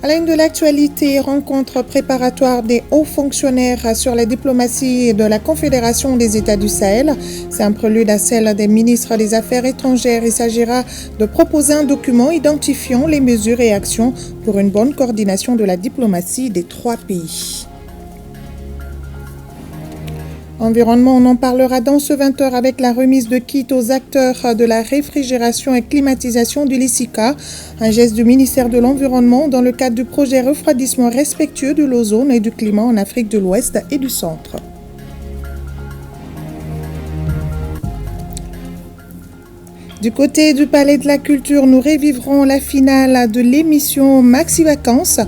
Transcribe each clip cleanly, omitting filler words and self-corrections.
l'une de l'actualité, rencontre préparatoire des hauts fonctionnaires sur la diplomatie de la Confédération des États du Sahel. C'est un prélude à celle des ministres des Affaires étrangères. Il s'agira de proposer un document identifiant les mesures et actions pour une bonne coordination de la diplomatie des trois pays. Environnement, on en parlera dans ce 20h avec la remise de kits aux acteurs de la réfrigération et climatisation du Lisica, un geste du ministère de l'Environnement dans le cadre du projet refroidissement respectueux de l'ozone et du climat en Afrique de l'Ouest et du Centre. Du côté du Palais de la Culture, nous revivrons la finale de l'émission Maxi Vacances.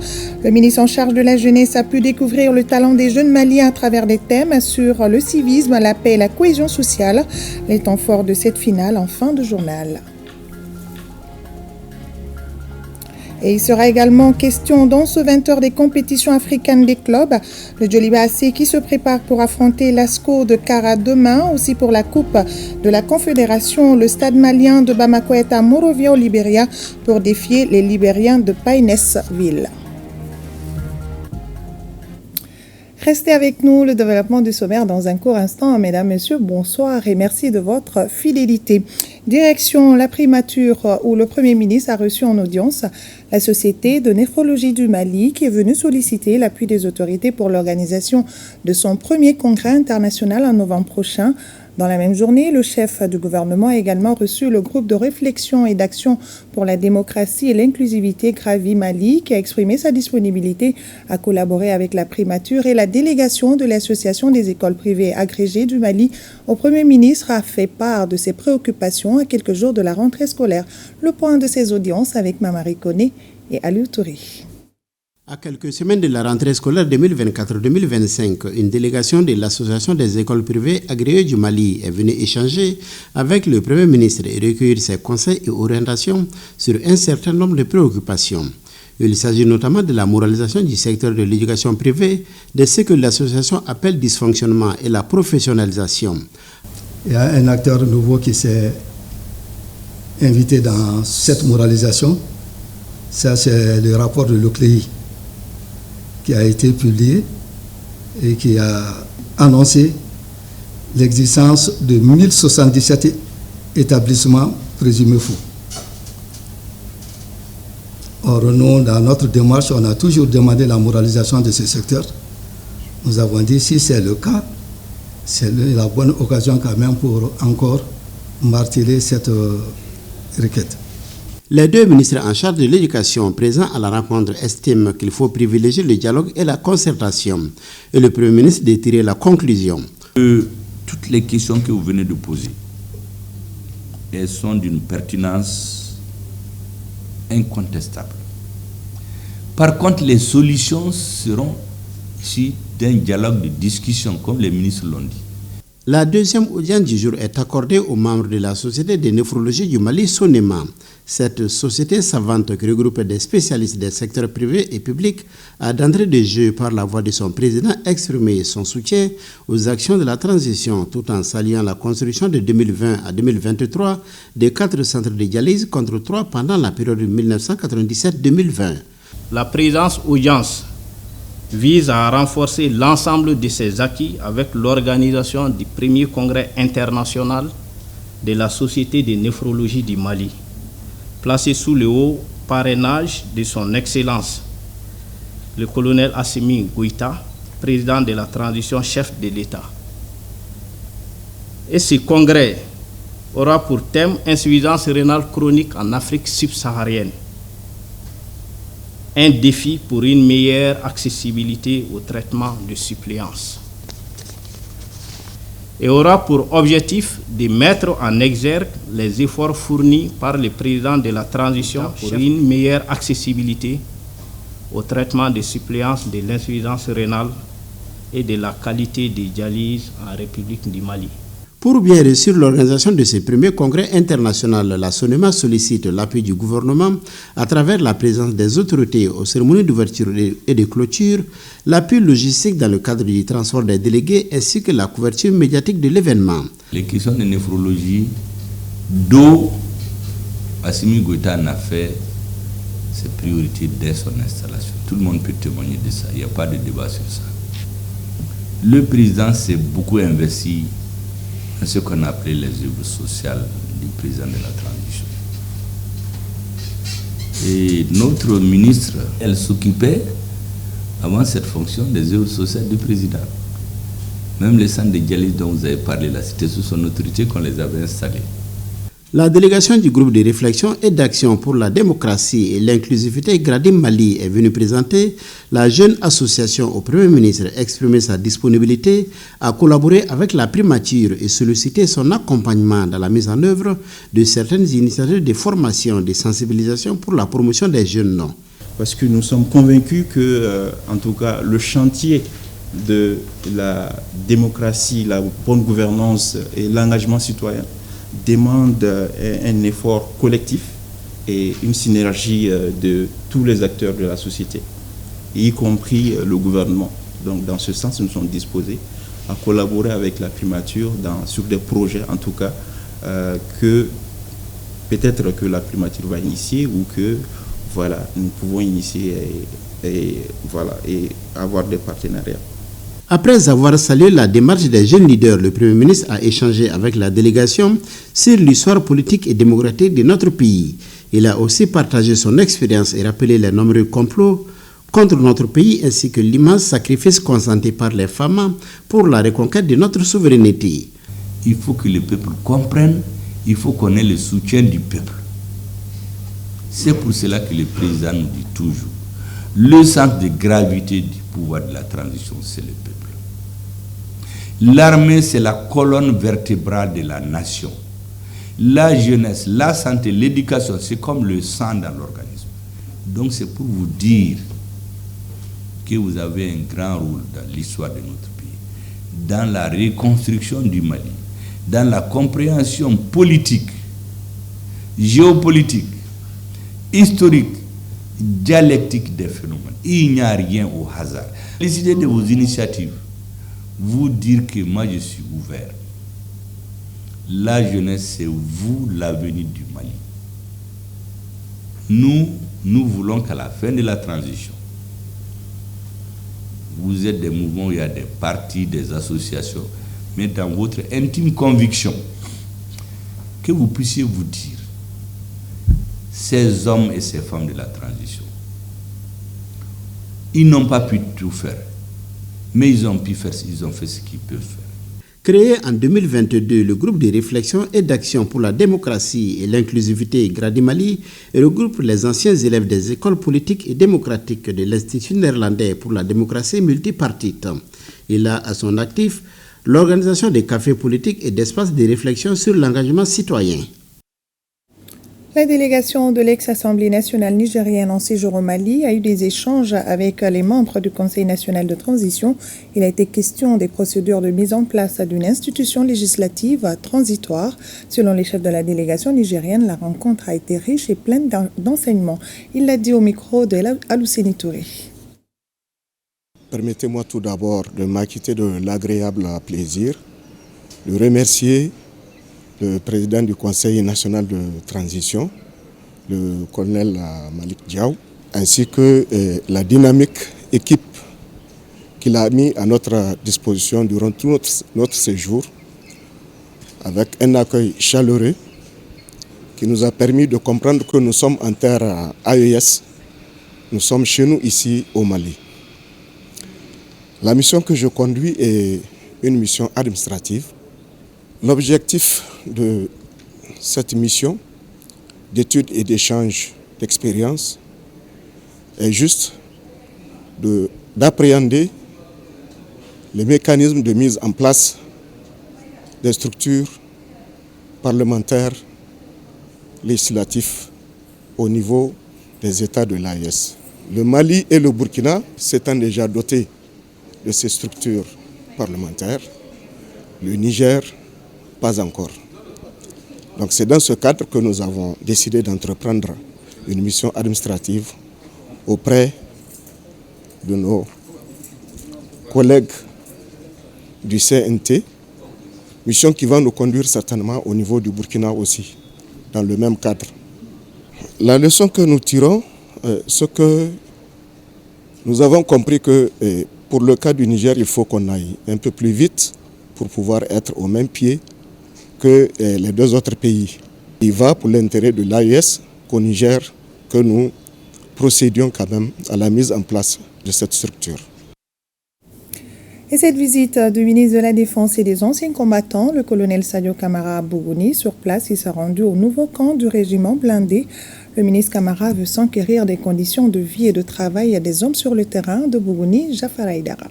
Le ministre en charge de la jeunesse a pu découvrir le talent des jeunes Maliens à travers des thèmes sur le civisme, la paix et la cohésion sociale. Les temps forts de cette finale en fin de journal. Et il sera également question dans ce 20h des compétitions africaines des clubs. Le Djoliba AC qui se prépare pour affronter l'ASCO de Kara demain, aussi pour la Coupe de la Confédération. Le stade malien de Bamako est à Monrovia au Libéria pour défier les Libériens de Painesville. Restez avec nous, le développement du sommaire dans un court instant. Mesdames, Messieurs, bonsoir et merci de votre fidélité. Direction la primature où le Premier ministre a reçu en audience la Société de néphrologie du Mali qui est venue solliciter l'appui des autorités pour l'organisation de son premier congrès international en novembre prochain. Dans la même journée, le chef du gouvernement a également reçu le groupe de réflexion et d'action pour la démocratie et l'inclusivité Gravi Mali qui a exprimé sa disponibilité à collaborer avec la primature et la délégation de l'Association des écoles privées agrégées du Mali au Premier ministre a fait part de ses préoccupations à quelques jours de la rentrée scolaire. Le point de ces audiences avec Mamari Koné et Aliou Touri. À quelques semaines de la rentrée scolaire 2024-2025, une délégation de l'Association des écoles privées agréées du Mali est venue échanger avec le Premier ministre et recueillir ses conseils et orientations sur un certain nombre de préoccupations. Il s'agit notamment de la moralisation du secteur de l'éducation privée, de ce que l'association appelle dysfonctionnement et la professionnalisation. Il y a un acteur nouveau qui s'est invité dans cette moralisation. Ça, c'est le rapport de l'OCLEI qui a été publié et qui a annoncé l'existence de 1077 établissements présumés fous. Or, nous, dans notre démarche, on a toujours demandé la moralisation de ce secteur. Nous avons dit, si c'est le cas, c'est la bonne occasion quand même pour encore marteler cette requête. Les deux ministres en charge de l'éducation présents à la rencontre estiment qu'il faut privilégier le dialogue et la concertation. Et le Premier ministre de tirer la conclusion. Toutes les questions que vous venez de poser, elles sont d'une pertinence incontestable. Par contre, les solutions seront ici d'un dialogue de discussion, comme les ministres l'ont dit. La deuxième audience du jour est accordée aux membres de la Société de néphrologie du Mali, SONEMA. Cette société savante qui regroupe des spécialistes des secteurs privés et publics a d'entrée de jeu par la voix de son président exprimé son soutien aux actions de la transition tout en saluant la construction de 2020 à 2023 des 4 centres de dialyse contre 3 pendant la période 1997-2020. La présence audience vise à renforcer l'ensemble de ces acquis avec l'organisation du premier congrès international de la Société de néphrologie du Mali, placé sous le haut parrainage de son Excellence, le colonel Assimi Goïta, président de la transition chef de l'État. Et ce congrès aura pour thème insuffisance rénale chronique en Afrique subsaharienne. Un défi pour une meilleure accessibilité au traitement de suppléance. Et aura pour objectif de mettre en exergue les efforts fournis par le président de la transition pour une meilleure accessibilité au traitement de suppléance de l'insuffisance rénale et de la qualité des dialyses en République du Mali. Pour bien réussir l'organisation de ce premier congrès international, la SONEMA sollicite l'appui du gouvernement à travers la présence des autorités aux cérémonies d'ouverture et de clôture, l'appui logistique dans le cadre du transport des délégués ainsi que la couverture médiatique de l'événement. Les questions de néphrologie, dont Assimi Goïta en a fait ses priorités dès son installation. Tout le monde peut témoigner de ça, il n'y a pas de débat sur ça. Le président s'est beaucoup investi dans ce qu'on appelait les œuvres sociales du président de la transition. Et notre ministre, elle s'occupait, avant cette fonction, des œuvres sociales du président. Même les centres de dialyse dont vous avez parlé là, c'était sous son autorité qu'on les avait installés. La délégation du groupe de réflexion et d'action pour la démocratie et l'inclusivité Gradim Mali est venue présenter la jeune association au Premier ministre, exprimer sa disponibilité à collaborer avec la primature et solliciter son accompagnement dans la mise en œuvre de certaines initiatives de formation, de sensibilisation pour la promotion des jeunes. Parce que nous sommes convaincus que, en tout cas, le chantier de la démocratie, la bonne gouvernance et l'engagement citoyen demande un effort collectif et une synergie de tous les acteurs de la société, y compris le gouvernement. Donc dans ce sens, nous sommes disposés à collaborer avec la primature sur des projets, en tout cas, que peut-être que la primature va initier ou que voilà, nous pouvons initier et avoir des partenariats. Après avoir salué la démarche des jeunes leaders, le Premier ministre a échangé avec la délégation sur l'histoire politique et démocratique de notre pays. Il a aussi partagé son expérience et rappelé les nombreux complots contre notre pays ainsi que l'immense sacrifice consenti par les femmes pour la reconquête de notre souveraineté. Il faut que le peuple comprenne, il faut qu'on ait le soutien du peuple. C'est pour cela que le président nous dit toujours, le centre de gravité du pouvoir de la transition, c'est le peuple. L'armée, c'est la colonne vertébrale de la nation. La jeunesse, la santé, l'éducation, c'est comme le sang dans l'organisme. Donc c'est pour vous dire que vous avez un grand rôle dans l'histoire de notre pays, dans la reconstruction du Mali, dans la compréhension politique, géopolitique, historique, dialectique des phénomènes. Il n'y a rien au hasard. Félicitez de vos initiatives. Vous dire que moi je suis ouvert. La jeunesse, c'est vous l'avenir du Mali. Nous voulons qu'à la fin de la transition, vous êtes des mouvements où il y a des partis, des associations, mais dans votre intime conviction, que vous puissiez vous dire, ces hommes et ces femmes de la transition, ils n'ont pas pu tout faire, mais ils ont fait ce qu'ils peuvent faire. Créé en 2022, le groupe de réflexion et d'action pour la démocratie et l'inclusivité Gradim Mali regroupe les anciens élèves des écoles politiques et démocratiques de l'Institut néerlandais pour la démocratie multipartite. Il a à son actif l'organisation des cafés politiques et d'espaces de réflexion sur l'engagement citoyen. La délégation de l'ex-Assemblée nationale nigérienne en séjour au Mali a eu des échanges avec les membres du Conseil national de transition. Il a été question des procédures de mise en place d'une institution législative transitoire. Selon les chefs de la délégation nigérienne, la rencontre a été riche et pleine d'enseignements. Il l'a dit au micro de Alousseni Touré. Permettez-moi tout d'abord de m'acquitter de l'agréable plaisir de remercier le président du Conseil national de transition, le colonel Malik Diaw, ainsi que la dynamique équipe qu'il a mis à notre disposition durant tout notre séjour, avec un accueil chaleureux qui nous a permis de comprendre que nous sommes en terre AES, nous sommes chez nous ici au Mali. La mission que je conduis est une mission administrative. L'objectif de cette mission d'études et d'échange d'expériences est juste d'appréhender les mécanismes de mise en place des structures parlementaires législatives au niveau des États de l'AES. Le Mali et le Burkina s'étant déjà dotés de ces structures parlementaires, le Niger pas encore. Donc c'est dans ce cadre que nous avons décidé d'entreprendre une mission administrative auprès de nos collègues du CNT, mission qui va nous conduire certainement au niveau du Burkina aussi, dans le même cadre. La leçon que nous tirons ce que nous avons compris que pour le cas du Niger, il faut qu'on aille un peu plus vite pour pouvoir être au même pied que les deux autres pays. Il va pour l'intérêt de l'AES qu'au Niger, que nous procédions quand même à la mise en place de cette structure. Et cette visite du ministre de la Défense et des anciens combattants, le colonel Sadio Camara à Bougouni, sur place, il s'est rendu au nouveau camp du régiment blindé. Le ministre Camara veut s'enquérir des conditions de vie et de travail des hommes sur le terrain de Bougouni, Jafar Aïdara.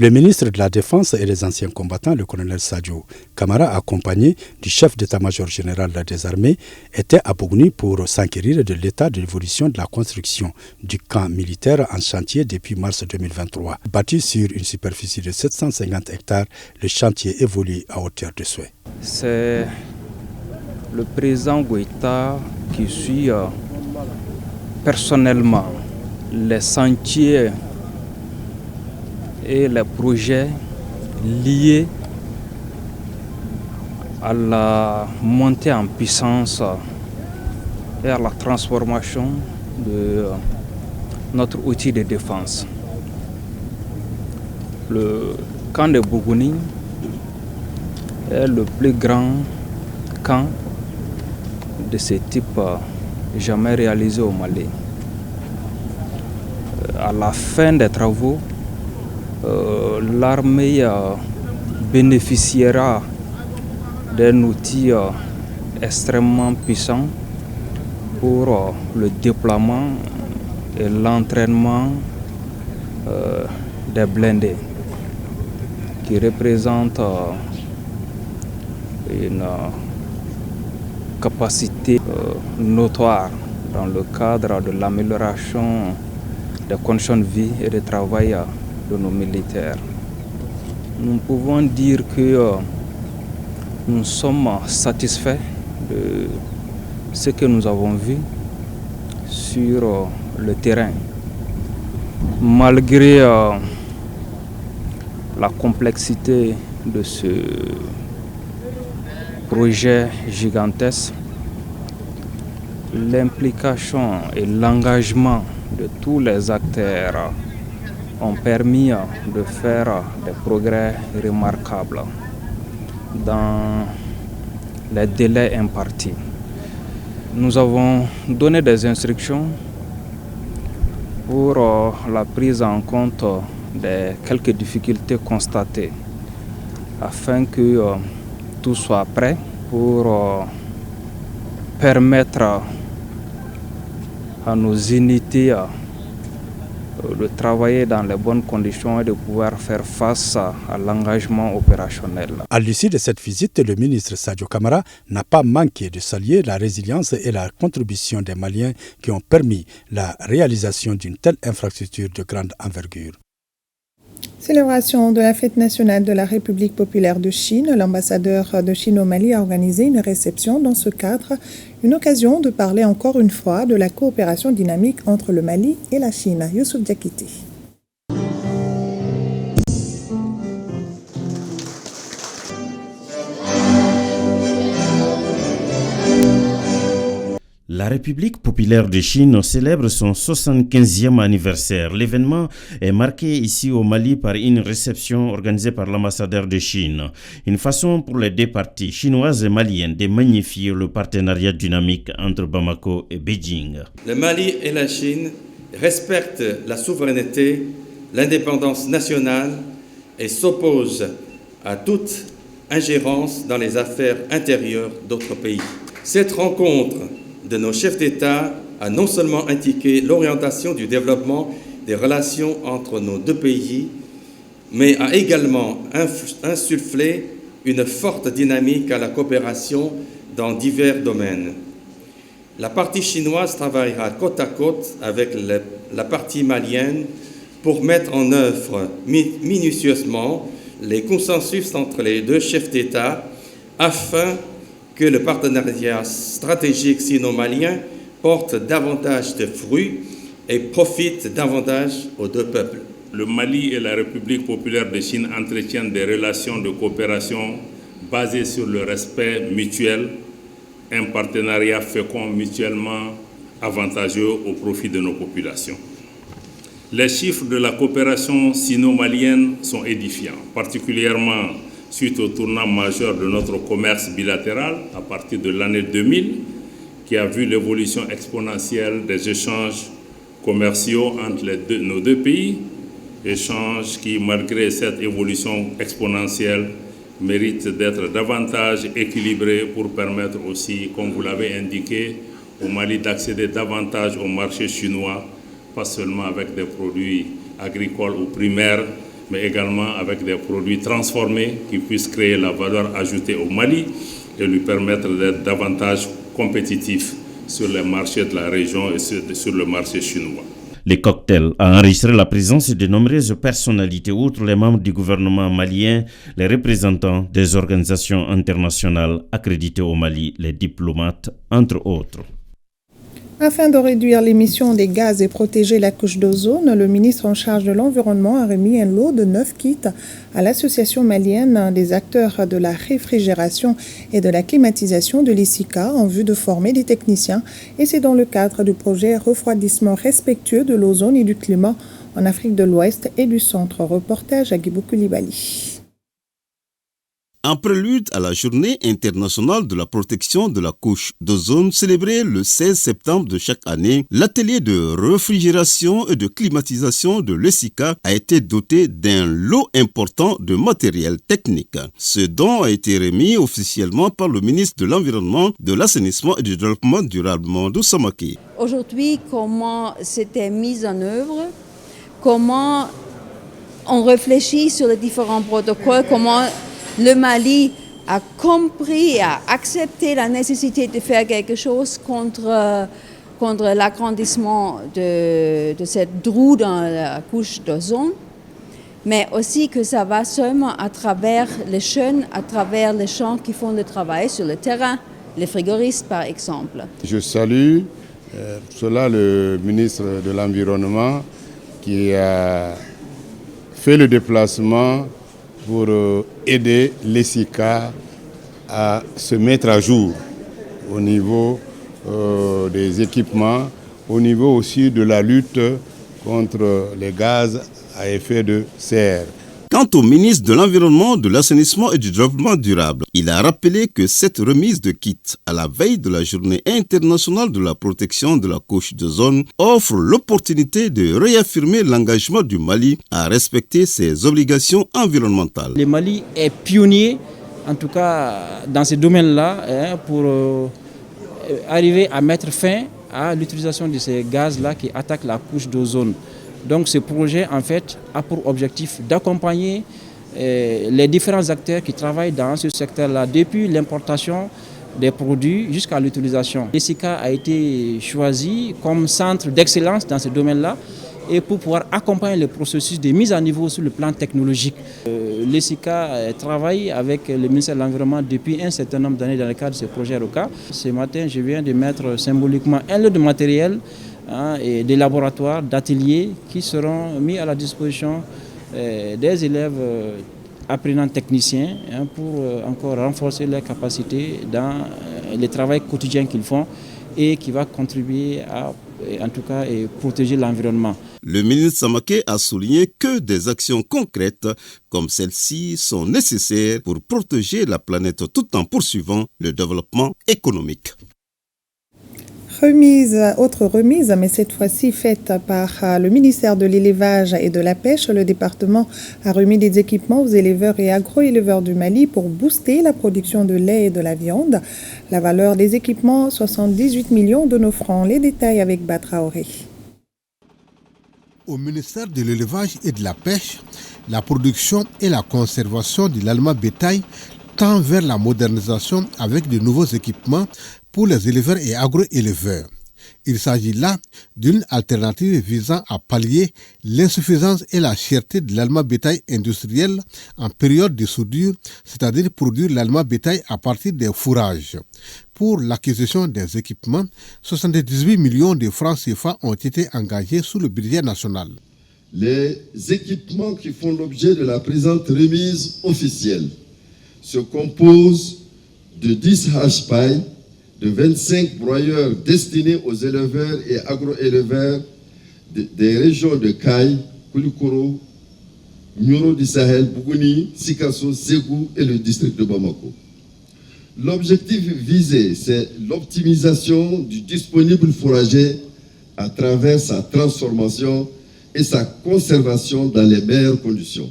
Le ministre de la Défense et des anciens combattants, le colonel Sadio Camara, accompagné du chef d'état-major général des armées, était à Bougouni pour s'enquérir de l'état de l'évolution de la construction du camp militaire en chantier depuis mars 2023. Bâti sur une superficie de 750 hectares, le chantier évolue à hauteur de souhait. C'est le président Goïta qui suit personnellement les chantiers et les projets liés à la montée en puissance et à la transformation de notre outil de défense. Le camp de Bougouni est le plus grand camp de ce type jamais réalisé au Mali. À la fin des travaux, l'armée bénéficiera d'un outil extrêmement puissant pour le déploiement et l'entraînement des blindés, qui représente une capacité notoire dans le cadre de l'amélioration des conditions de vie et de travail de nos militaires. Nous pouvons dire que nous sommes satisfaits de ce que nous avons vu sur le terrain. Malgré la complexité de ce projet gigantesque, l'implication et l'engagement de tous les acteurs ont permis de faire des progrès remarquables dans les délais impartis. Nous avons donné des instructions pour la prise en compte des quelques difficultés constatées afin que tout soit prêt pour permettre à nos unités de travailler dans les bonnes conditions et de pouvoir faire face à l'engagement opérationnel. À l'issue de cette visite, le ministre Sadio Camara n'a pas manqué de saluer la résilience et la contribution des Maliens qui ont permis la réalisation d'une telle infrastructure de grande envergure. Célébration de la fête nationale de la République populaire de Chine, l'ambassadeur de Chine au Mali a organisé une réception dans ce cadre, une occasion de parler encore une fois de la coopération dynamique entre le Mali et la Chine. Youssouf Diakité. La République populaire de Chine célèbre son 75e anniversaire. L'événement est marqué ici au Mali par une réception organisée par l'ambassadeur de Chine. Une façon pour les deux parties, chinoises et maliennes, de magnifier le partenariat dynamique entre Bamako et Beijing. Le Mali et la Chine respectent la souveraineté, l'indépendance nationale et s'opposent à toute ingérence dans les affaires intérieures d'autres pays. Cette rencontre de nos chefs d'État a non seulement indiqué l'orientation du développement des relations entre nos deux pays, mais a également insufflé une forte dynamique à la coopération dans divers domaines. La partie chinoise travaillera côte à côte avec la partie malienne pour mettre en œuvre minutieusement les consensus entre les deux chefs d'État afin que le partenariat stratégique sino-malien porte davantage de fruits et profite davantage aux deux peuples. Le Mali et la République populaire de Chine entretiennent des relations de coopération basées sur le respect mutuel, un partenariat fécond mutuellement avantageux au profit de nos populations. Les chiffres de la coopération sino-malienne sont édifiants, particulièrement suite au tournant majeur de notre commerce bilatéral à partir de l'année 2000, qui a vu l'évolution exponentielle des échanges commerciaux entre nos deux pays, échanges qui, malgré cette évolution exponentielle, méritent d'être davantage équilibrés pour permettre aussi, comme vous l'avez indiqué, au Mali d'accéder davantage au marché chinois, pas seulement avec des produits agricoles ou primaires, mais également avec des produits transformés qui puissent créer la valeur ajoutée au Mali et lui permettre d'être davantage compétitif sur les marchés de la région et sur le marché chinois. Les cocktails a enregistré la présence de nombreuses personnalités, outre les membres du gouvernement malien, les représentants des organisations internationales accréditées au Mali, les diplomates, entre autres. Afin de réduire l'émission des gaz et protéger la couche d'ozone, le ministre en charge de l'Environnement a remis un lot de 9 kits à l'Association malienne des acteurs de la réfrigération et de la climatisation de l'ICICA en vue de former des techniciens. Et c'est dans le cadre du projet Refroidissement respectueux de l'ozone et du climat en Afrique de l'Ouest et du Centre. Reportage à Guibou Koulibaly. En prélude à la Journée internationale de la protection de la couche d'ozone célébrée le 16 septembre de chaque année, l'atelier de réfrigération et de climatisation de l'ESICA a été doté d'un lot important de matériel technique. Ce don a été remis officiellement par le ministre de l'Environnement, de l'Assainissement et du Développement durable, Mandou Samake. Aujourd'hui, comment c'était mis en œuvre, comment on réfléchit sur les différents protocoles, comment le Mali a compris, a accepté la nécessité de faire quelque chose contre l'agrandissement de cette droue dans la couche d'ozone, mais aussi que ça va seulement à travers les jeunes, à travers les gens qui font le travail sur le terrain, les frigoristes par exemple. Je salue cela le ministre de l'Environnement qui a fait le déplacement pour aider l'ESICA à se mettre à jour au niveau des équipements, au niveau aussi de la lutte contre les gaz à effet de serre. Quant au ministre de l'Environnement, de l'Assainissement et du Développement durable, il a rappelé que cette remise de kits à la veille de la Journée internationale de la protection de la couche d'ozone offre l'opportunité de réaffirmer l'engagement du Mali à respecter ses obligations environnementales. Le Mali est pionnier, en tout cas dans ce domaine-là, pour arriver à mettre fin à l'utilisation de ces gaz-là qui attaquent la couche d'ozone. Donc ce projet, en fait, a pour objectif d'accompagner les différents acteurs qui travaillent dans ce secteur-là, depuis l'importation des produits jusqu'à l'utilisation. l'ESICA a été choisi comme centre d'excellence dans ce domaine-là et pour pouvoir accompagner le processus de mise à niveau sur le plan technologique. L'ESICA travaille avec le ministère de l'Environnement depuis un certain nombre d'années dans le cadre de ce projet ROCA. Ce matin, je viens de mettre symboliquement un lot de matériel et des laboratoires, d'ateliers qui seront mis à la disposition des élèves apprenants techniciens pour encore renforcer leurs capacités dans le travail quotidien qu'ils font et qui va contribuer à, en tout cas, protéger l'environnement. Le ministre Samake a souligné que des actions concrètes comme celle-ci sont nécessaires pour protéger la planète tout en poursuivant le développement économique. Autre remise, mais cette fois-ci faite par le ministère de l'Élevage et de la Pêche. Le département a remis des équipements aux éleveurs et agro-éleveurs du Mali pour booster la production de lait et de la viande. La valeur des équipements, 78 millions de nos francs. Les détails avec Batraoré. Au ministère de l'Élevage et de la Pêche, la production et la conservation de l'aliment bétail tend vers la modernisation avec de nouveaux équipements pour les éleveurs et agro-éleveurs. Il s'agit là d'une alternative visant à pallier l'insuffisance et la cherté de l'aliment bétail industriel en période de soudure, c'est-à-dire produire l'aliment bétail à partir des fourrages. Pour l'acquisition des équipements, 78 millions de francs CFA ont été engagés sous le budget national. Les équipements qui font l'objet de la présente remise officielle se composent de 10 hache-pailles, de 25 broyeurs destinés aux éleveurs et agro-éleveurs des régions de Kaï, Koulikoro, Nioro du Sahel, Bougouni, Sikasso, Ségou et le district de Bamako. L'objectif visé, c'est l'optimisation du disponible fourrager à travers sa transformation et sa conservation dans les meilleures conditions.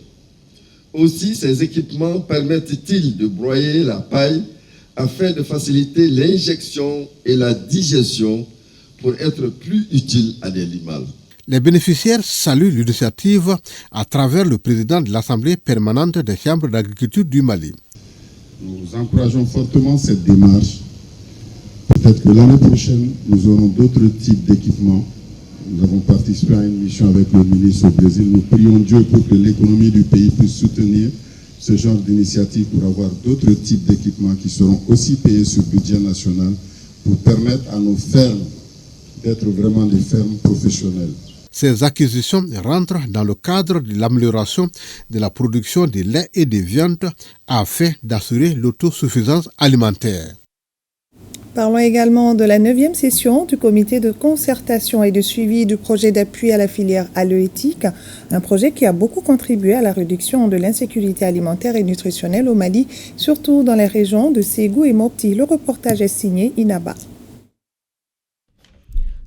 Aussi, ces équipements permettent-ils de broyer la paille afin de faciliter l'injection et la digestion pour être plus utiles à des limales. Les bénéficiaires saluent l'initiative à travers le président de l'Assemblée permanente des chambres d'agriculture du Mali. Nous encourageons fortement cette démarche. Peut-être que l'année prochaine, nous aurons d'autres types d'équipements. Nous avons participé à une mission avec le ministre au Brésil. Nous prions Dieu pour que l'économie du pays puisse soutenir ce genre d'initiative pour avoir d'autres types d'équipements qui seront aussi payés sur le budget national pour permettre à nos fermes d'être vraiment des fermes professionnelles. Ces acquisitions rentrent dans le cadre de l'amélioration de la production de lait et de viande afin d'assurer l'autosuffisance alimentaire. Parlons également de la 9e session du comité de concertation et de suivi du projet d'appui à la filière halieutique, un projet qui a beaucoup contribué à la réduction de l'insécurité alimentaire et nutritionnelle au Mali, surtout dans les régions de Ségou et Mopti. Le reportage est signé Inaba.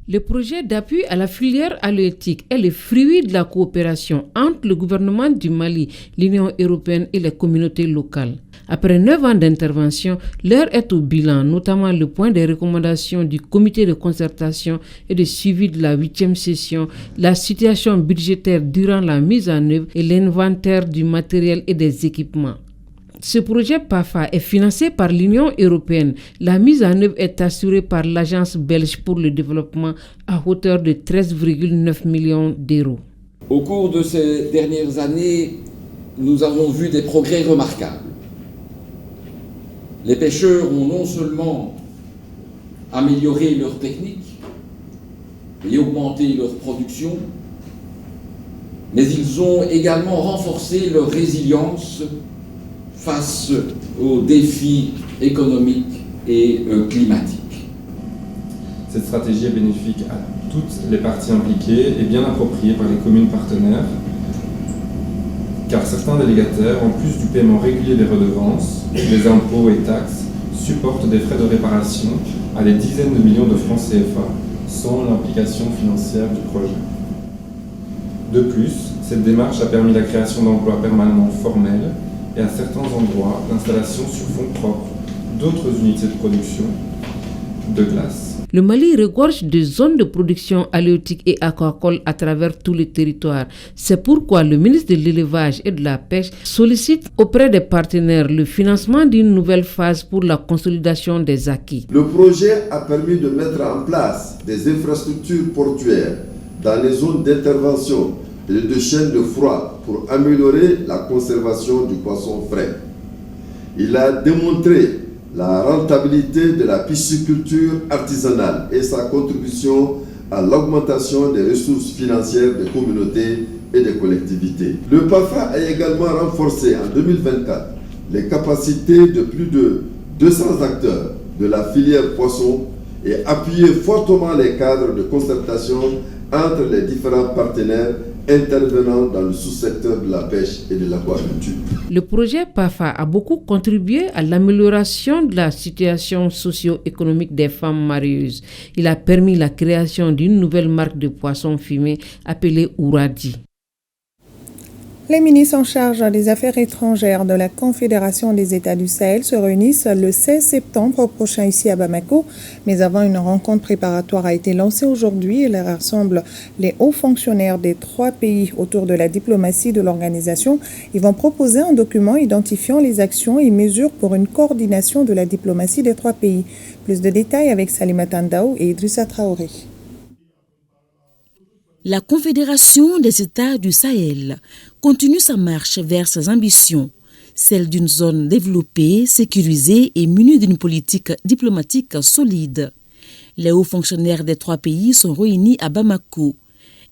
Le projet d'appui à la filière halieutique est le fruit de la coopération entre le gouvernement du Mali, l'Union européenne et les communautés locales. Après 9 ans d'intervention, l'heure est au bilan, notamment le point des recommandations du comité de concertation et de suivi de la 8e session, la situation budgétaire durant la mise en œuvre et l'inventaire du matériel et des équipements. Ce projet PAFA est financé par l'Union européenne. La mise en œuvre est assurée par l'Agence belge pour le développement à hauteur de 13,9 millions d'euros. Au cours de ces dernières années, nous avons vu des progrès remarquables. Les pêcheurs ont non seulement amélioré leur technique et augmenté leur production, mais ils ont également renforcé leur résilience face aux défis économiques et climatiques. Cette stratégie est bénéfique à toutes les parties impliquées et bien appropriée par les communes partenaires, car certains délégataires, en plus du paiement régulier des redevances, des impôts et taxes, supportent des frais de réparation à des dizaines de millions de francs CFA, sans l'implication financière du projet. De plus, cette démarche a permis la création d'emplois permanents formels et à certains endroits l'installation sur fonds propres d'autres unités de production de glace. Le Mali regorge de zones de production halieutique et aquacole à travers tout le territoire. C'est pourquoi le ministre de l'Élevage et de la Pêche sollicite auprès des partenaires le financement d'une nouvelle phase pour la consolidation des acquis. Le projet a permis de mettre en place des infrastructures portuaires dans les zones d'intervention et de chaînes de froid pour améliorer la conservation du poisson frais. Il a démontré la rentabilité de la pisciculture artisanale et sa contribution à l'augmentation des ressources financières des communautés et des collectivités. Le PAFA a également renforcé en 2024 les capacités de plus de 200 acteurs de la filière poisson et appuyé fortement les cadres de concertation entre les différents partenaires intervenant dans le sous-secteur de la pêche et de l'aquaculture. Le projet PAFA a beaucoup contribué à l'amélioration de la situation socio-économique des femmes marieuses. Il a permis la création d'une nouvelle marque de poissons fumés appelée Ouradi. Les ministres en charge des Affaires étrangères de la Confédération des États du Sahel se réunissent le 16 septembre prochain ici à Bamako. Mais avant, une rencontre préparatoire a été lancée aujourd'hui. Elle rassemble les hauts fonctionnaires des 3 pays autour de la diplomatie de l'organisation. Ils vont proposer un document identifiant les actions et mesures pour une coordination de la diplomatie des 3 pays. Plus de détails avec Salimata Ndaou et Idrissa Traoré. La Confédération des États du Sahel continue sa marche vers ses ambitions, celle d'une zone développée, sécurisée et munie d'une politique diplomatique solide. Les hauts fonctionnaires des 3 pays sont réunis à Bamako.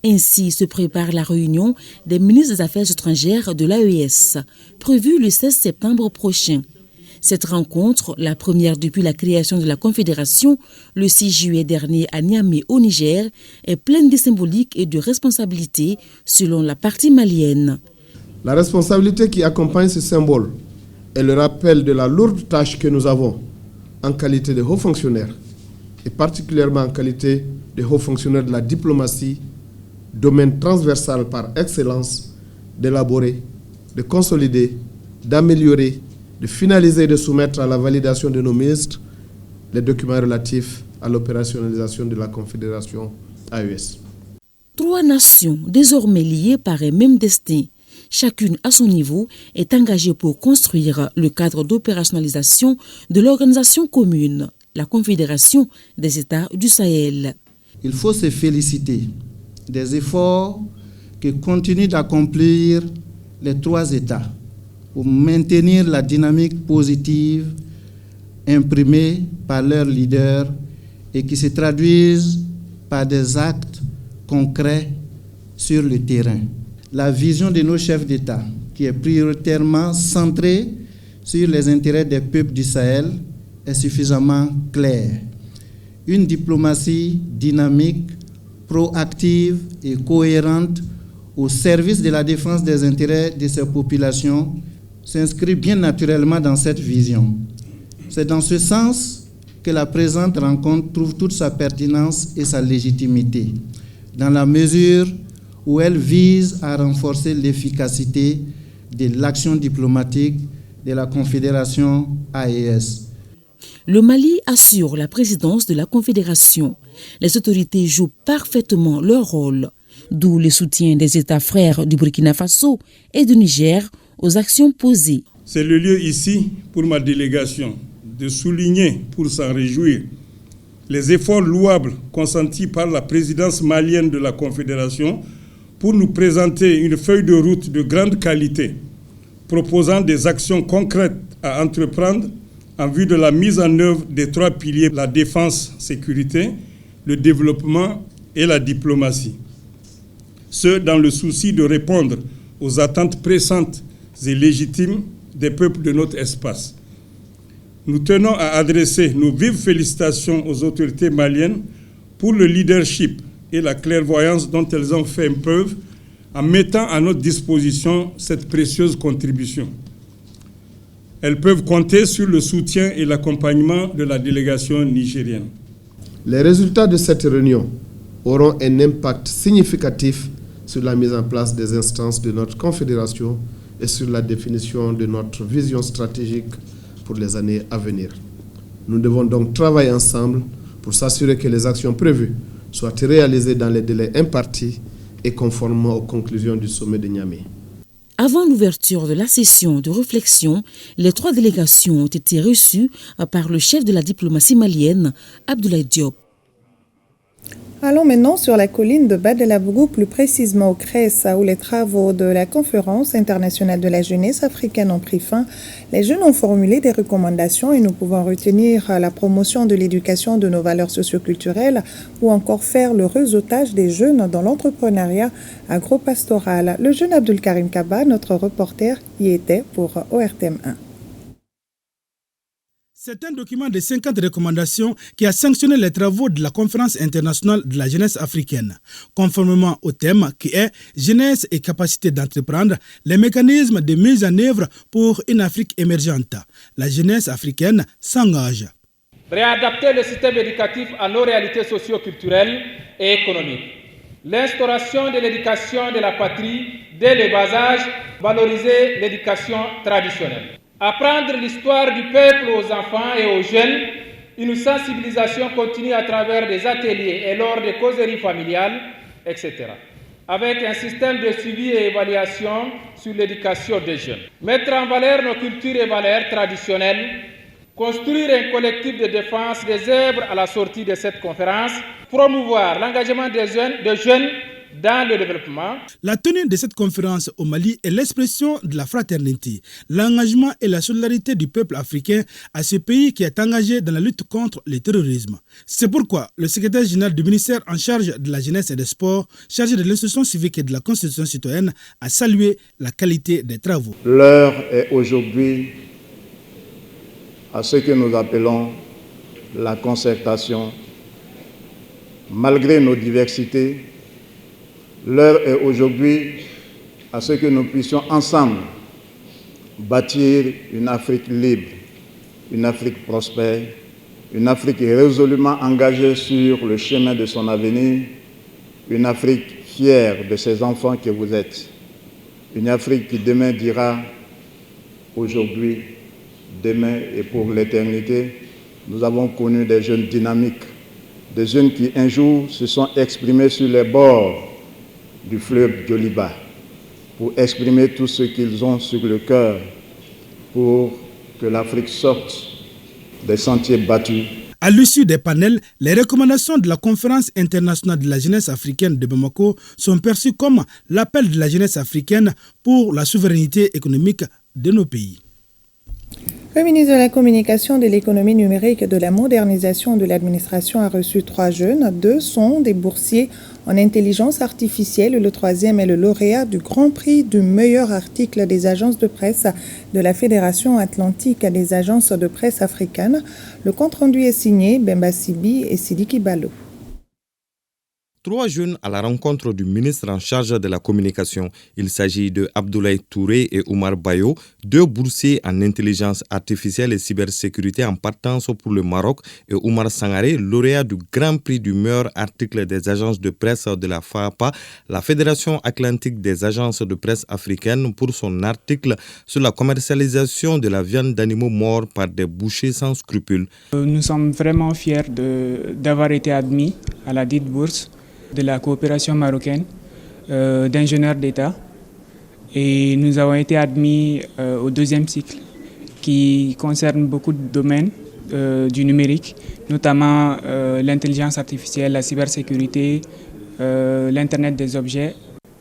Ainsi se prépare la réunion des ministres des Affaires étrangères de l'AES, prévue le 16 septembre prochain. Cette rencontre, la première depuis la création de la Confédération, le 6 juillet dernier à Niamey au Niger, est pleine de symbolique et de responsabilité selon la partie malienne. La responsabilité qui accompagne ce symbole est le rappel de la lourde tâche que nous avons en qualité de hauts fonctionnaires et particulièrement en qualité de hauts fonctionnaires de la diplomatie, domaine transversal par excellence, d'élaborer, de consolider, d'améliorer, de finaliser et de soumettre à la validation de nos ministres les documents relatifs à l'opérationnalisation de la Confédération AES. 3 nations désormais liées par un même destin, chacune à son niveau, est engagée pour construire le cadre d'opérationnalisation de l'organisation commune, la Confédération des États du Sahel. Il faut se féliciter des efforts que continuent d'accomplir les 3 États pour maintenir la dynamique positive imprimée par leurs leaders et qui se traduisent par des actes concrets sur le terrain. La vision de nos chefs d'État, qui est prioritairement centrée sur les intérêts des peuples du Sahel, est suffisamment claire. Une diplomatie dynamique, proactive et cohérente au service de la défense des intérêts de ces populations s'inscrit bien naturellement dans cette vision. C'est dans ce sens que la présente rencontre trouve toute sa pertinence et sa légitimité, dans la mesure où elle vise à renforcer l'efficacité de l'action diplomatique de la Confédération AES. Le Mali assure la présidence de la Confédération. Les autorités jouent parfaitement leur rôle, d'où le soutien des États frères du Burkina Faso et du Niger aux actions posées. C'est le lieu ici pour ma délégation de souligner, pour s'en réjouir, les efforts louables consentis par la présidence malienne de la Confédération pour nous présenter une feuille de route de grande qualité, proposant des actions concrètes à entreprendre en vue de la mise en œuvre des 3 piliers, la défense, sécurité, le développement et la diplomatie. Ce, dans le souci de répondre aux attentes pressantes et légitimes des peuples de notre espace. Nous tenons à adresser nos vives félicitations aux autorités maliennes pour le leadership et la clairvoyance dont elles ont fait preuve en mettant à notre disposition cette précieuse contribution. Elles peuvent compter sur le soutien et l'accompagnement de la délégation nigérienne. Les résultats de cette réunion auront un impact significatif sur la mise en place des instances de notre confédération et sur la définition de notre vision stratégique pour les années à venir. Nous devons donc travailler ensemble pour s'assurer que les actions prévues soient réalisées dans les délais impartis et conformément aux conclusions du sommet de Niamey. Avant l'ouverture de la session de réflexion, les 3 délégations ont été reçues par le chef de la diplomatie malienne, Abdoulaye Diop. Allons maintenant sur la colline de Bas-de-la-Bougou, plus précisément au CRES, où les travaux de la Conférence internationale de la jeunesse africaine ont pris fin. Les jeunes ont formulé des recommandations et nous pouvons retenir la promotion de l'éducation de nos valeurs socioculturelles ou encore faire le réseautage des jeunes dans l'entrepreneuriat agro-pastoral. Le jeune Abdul Karim Kaba, notre reporter, y était pour ORTM1. C'est un document de 50 recommandations qui a sanctionné les travaux de la Conférence internationale de la jeunesse africaine. Conformément au thème qui est « Jeunesse et capacité d'entreprendre, les mécanismes de mise en œuvre pour une Afrique émergente ». La jeunesse africaine s'engage. Réadapter le système éducatif à nos réalités socio-culturelles et économiques. L'instauration de l'éducation de la patrie dès le bas âge, valoriser l'éducation traditionnelle. Apprendre l'histoire du peuple aux enfants et aux jeunes, une sensibilisation continue à travers des ateliers et lors des causeries familiales, etc. Avec un système de suivi et évaluation sur l'éducation des jeunes. Mettre en valeur nos cultures et valeurs traditionnelles, construire un collectif de défense des œuvres à la sortie de cette conférence, promouvoir l'engagement des jeunes dans le développement. La tenue de cette conférence au Mali est l'expression de la fraternité, l'engagement et la solidarité du peuple africain à ce pays qui est engagé dans la lutte contre le terrorisme. C'est pourquoi le secrétaire général du ministère en charge de la jeunesse et des sports, chargé de l'instruction civique et de la constitution citoyenne, a salué la qualité des travaux. L'heure est aujourd'hui à ce que nous appelons la concertation. Malgré nos diversités, l'heure est aujourd'hui à ce que nous puissions ensemble bâtir une Afrique libre, une Afrique prospère, une Afrique résolument engagée sur le chemin de son avenir, une Afrique fière de ses enfants que vous êtes, une Afrique qui demain dira aujourd'hui, demain et pour l'éternité. Nous avons connu des jeunes dynamiques, des jeunes qui un jour se sont exprimés sur les bords du fleuve Djoliba pour exprimer tout ce qu'ils ont sur le cœur pour que l'Afrique sorte des sentiers battus. À l'issue des panels, les recommandations de la Conférence internationale de la jeunesse africaine de Bamako sont perçues comme l'appel de la jeunesse africaine pour la souveraineté économique de nos pays. Le ministre de la Communication, de l'Économie numérique et de la modernisation de l'administration a reçu 3 jeunes. 2 sont des boursiers en intelligence artificielle. Le 3e est le lauréat du Grand Prix du meilleur article des agences de presse de la Fédération atlantique des agences de presse africaines. Le compte-rendu est signé Bemba Sibi et Sidiki Balo. 3 jeunes à la rencontre du ministre en charge de la communication. Il s'agit de Abdoulaye Touré et Oumar Bayo, 2 boursiers en intelligence artificielle et cybersécurité en partance pour le Maroc, et Oumar Sangaré, lauréat du Grand Prix du meilleur article des agences de presse de la FAAPA, la Fédération atlantique des agences de presse africaines, pour son article sur la commercialisation de la viande d'animaux morts par des bouchers sans scrupules. Nous sommes vraiment fiers d'avoir été admis à la dite bourse de la coopération marocaine d'ingénieurs d'État, et nous avons été admis au 2e cycle qui concerne beaucoup de domaines du numérique, notamment l'intelligence artificielle, la cybersécurité, l'Internet des objets.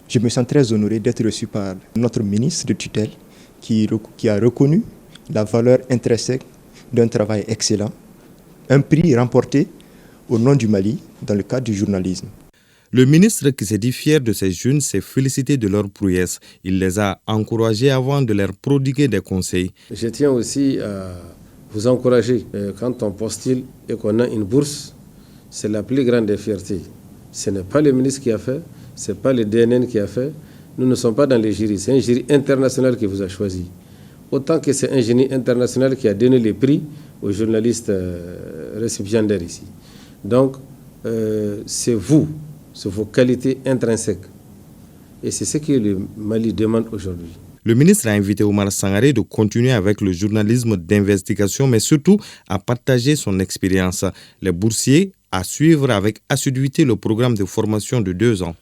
Je me sens très honoré d'être reçu par notre ministre de tutelle qui a reconnu la valeur intrinsèque d'un travail excellent, un prix remporté au nom du Mali dans le cadre du journalisme. Le ministre, qui s'est dit fier de ces jeunes, s'est félicité de leur prouesse. Il les a encouragés avant de leur prodiguer des conseils. Je tiens aussi à vous encourager. Quand on postule et qu'on a une bourse, c'est la plus grande des fiertés. Ce n'est pas le ministre qui a fait, ce n'est pas le DNN qui a fait. Nous ne sommes pas dans les jurys. C'est un jury international qui vous a choisi. Autant que c'est un jury international qui a donné les prix aux journalistes récipiendaires ici. Donc, c'est vous. C'est vos qualités intrinsèques. Et c'est ce que le Mali demande aujourd'hui. Le ministre a invité Oumar Sangaré de continuer avec le journalisme d'investigation, mais surtout à partager son expérience. Les boursiers à suivre avec assiduité le programme de formation de 2 ans.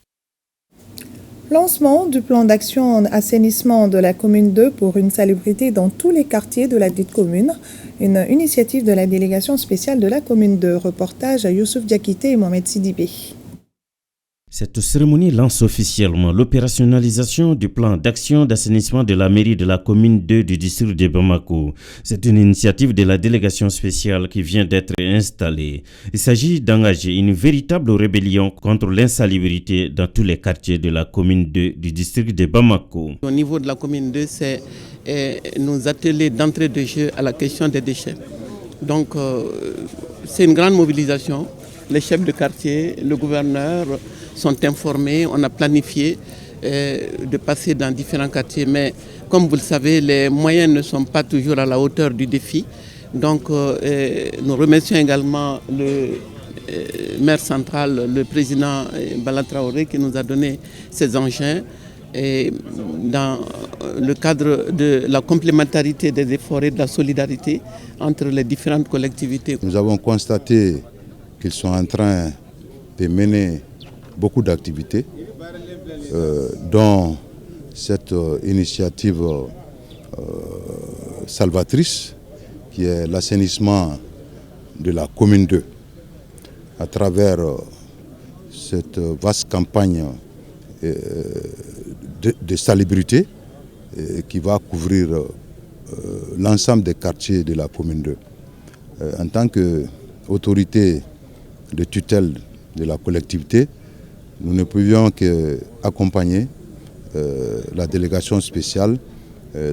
Lancement du plan d'action en assainissement de la commune 2 pour une salubrité dans tous les quartiers de la dite commune. Une initiative de la délégation spéciale de la commune 2. Reportage à Youssouf Diakité et Mohamed Sidibé. Cette cérémonie lance officiellement l'opérationnalisation du plan d'action d'assainissement de la mairie de la commune 2 du district de Bamako. C'est une initiative de la délégation spéciale qui vient d'être installée. Il s'agit d'engager une véritable rébellion contre l'insalubrité dans tous les quartiers de la commune 2 du district de Bamako. Au niveau de la commune 2, c'est nous atteler d'entrée de jeu à la question des déchets. Donc c'est une grande mobilisation. Les chefs de quartier, le gouverneur sont informés. On a planifié de passer dans différents quartiers. Mais comme vous le savez, les moyens ne sont pas toujours à la hauteur du défi. Donc nous remercions également le maire central, le président Bala Traoré, qui nous a donné ces engins. Et dans le cadre de la complémentarité des efforts et de la solidarité entre les différentes collectivités. Nous avons constaté qu'ils sont en train de mener beaucoup d'activités, dont cette initiative salvatrice qui est l'assainissement de la commune 2 à travers cette vaste campagne de salubrité qui va couvrir l'ensemble des quartiers de la commune 2. En tant qu'autorité de tutelle de la collectivité, nous ne pouvions qu'accompagner la délégation spéciale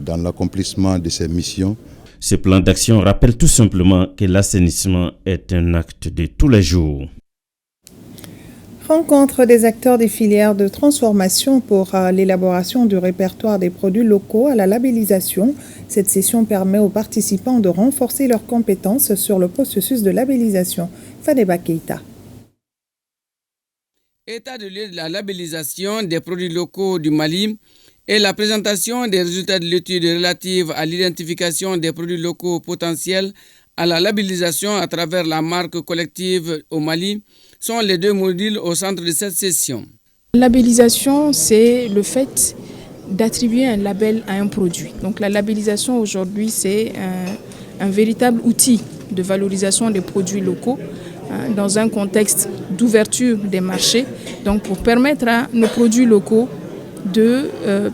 dans l'accomplissement de ces missions. Ce plan d'action rappelle tout simplement que l'assainissement est un acte de tous les jours. Rencontre des acteurs des filières de transformation pour l'élaboration du répertoire des produits locaux à la labellisation. Cette session permet aux participants de renforcer leurs compétences sur le processus de labellisation. Fadeba Keita. État de lieu de la labellisation des produits locaux du Mali et la présentation des résultats de l'étude relative à l'identification des produits locaux potentiels à la labellisation à travers la marque collective au Mali sont les deux modules au centre de cette session. La labellisation, c'est le fait d'attribuer un label à un produit. Donc la labellisation aujourd'hui, c'est un véritable outil de valorisation des produits locaux dans un contexte d'ouverture des marchés, donc pour permettre à nos produits locaux de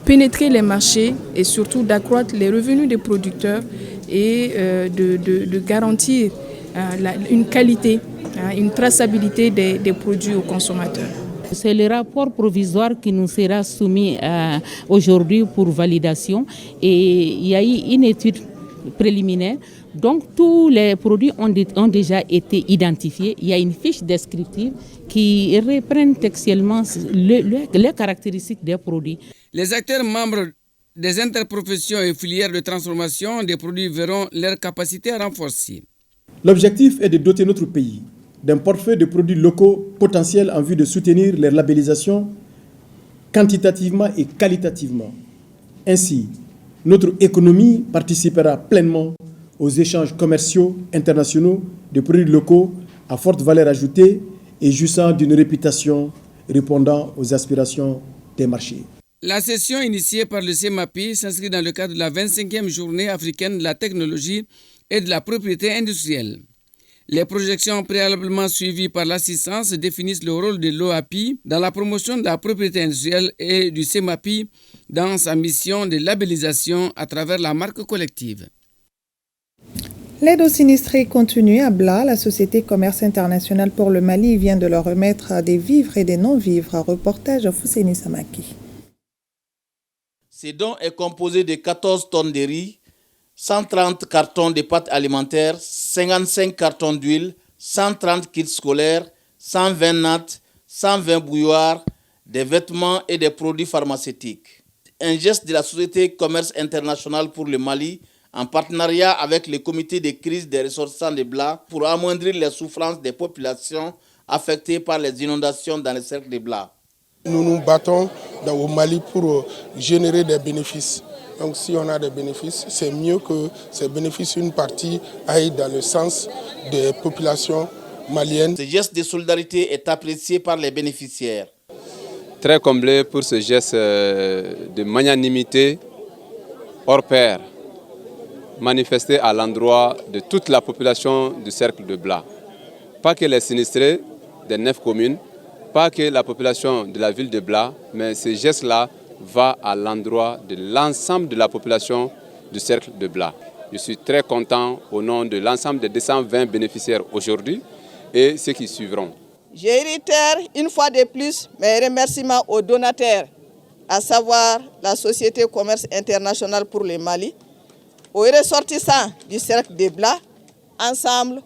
pénétrer les marchés et surtout d'accroître les revenus des producteurs et de garantir une qualité, une traçabilité des produits aux consommateurs. C'est le rapport provisoire qui nous sera soumis aujourd'hui pour validation et il y a eu une étude préliminaire. Donc tous les produits ont déjà été identifiés. Il y a une fiche descriptive qui reprend textuellement les caractéristiques des produits. Les acteurs membres des interprofessions et filières de transformation des produits verront leur capacité renforcée. L'objectif est de doter notre pays d'un portefeuille de produits locaux potentiels en vue de soutenir leur labellisation quantitativement et qualitativement. Ainsi, notre économie participera pleinement aux échanges commerciaux internationaux de produits locaux à forte valeur ajoutée et jouissant d'une réputation répondant aux aspirations des marchés. La session initiée par le CEMAPI s'inscrit dans le cadre de la 25e journée africaine de la technologie et de la propriété industrielle. Les projections préalablement suivies par l'assistance définissent le rôle de l'OAPI dans la promotion de la propriété industrielle et du CEMAPI dans sa mission de labellisation à travers la marque collective. L'aide aux sinistrés continue à Bla. La société Commerce International pour le Mali vient de leur remettre des vivres et des non-vivres. Reportage Fousseni Samaki. Ce don est composé de 14 tonnes de riz, 130 cartons de pâtes alimentaires, 55 cartons d'huile, 130 kits scolaires, 120 nattes, 120 bouilloires, des vêtements et des produits pharmaceutiques. Un geste de la société Commerce International pour le Mali en partenariat avec le comité de crise des ressortissants de Bla pour amoindrir les souffrances des populations affectées par les inondations dans le cercle de Bla. Nous nous battons au Mali pour générer des bénéfices. Donc si on a des bénéfices, c'est mieux que ces bénéfices, une partie, aillent dans le sens des populations maliennes. Ce geste de solidarité est apprécié par les bénéficiaires. Très comblé pour ce geste de magnanimité hors pair, manifesté à l'endroit de toute la population du cercle de Bla. Pas que les sinistrés des 9 communes, pas que la population de la ville de Bla, mais ce geste-là va à l'endroit de l'ensemble de la population du cercle de Bla. Je suis très content au nom de l'ensemble des 220 bénéficiaires aujourd'hui et ceux qui suivront. Je réitère une fois de plus mes remerciements aux donataires, à savoir la Société Commerce International pour le Mali, aux ressortissants du cercle de Bla. Ensemble,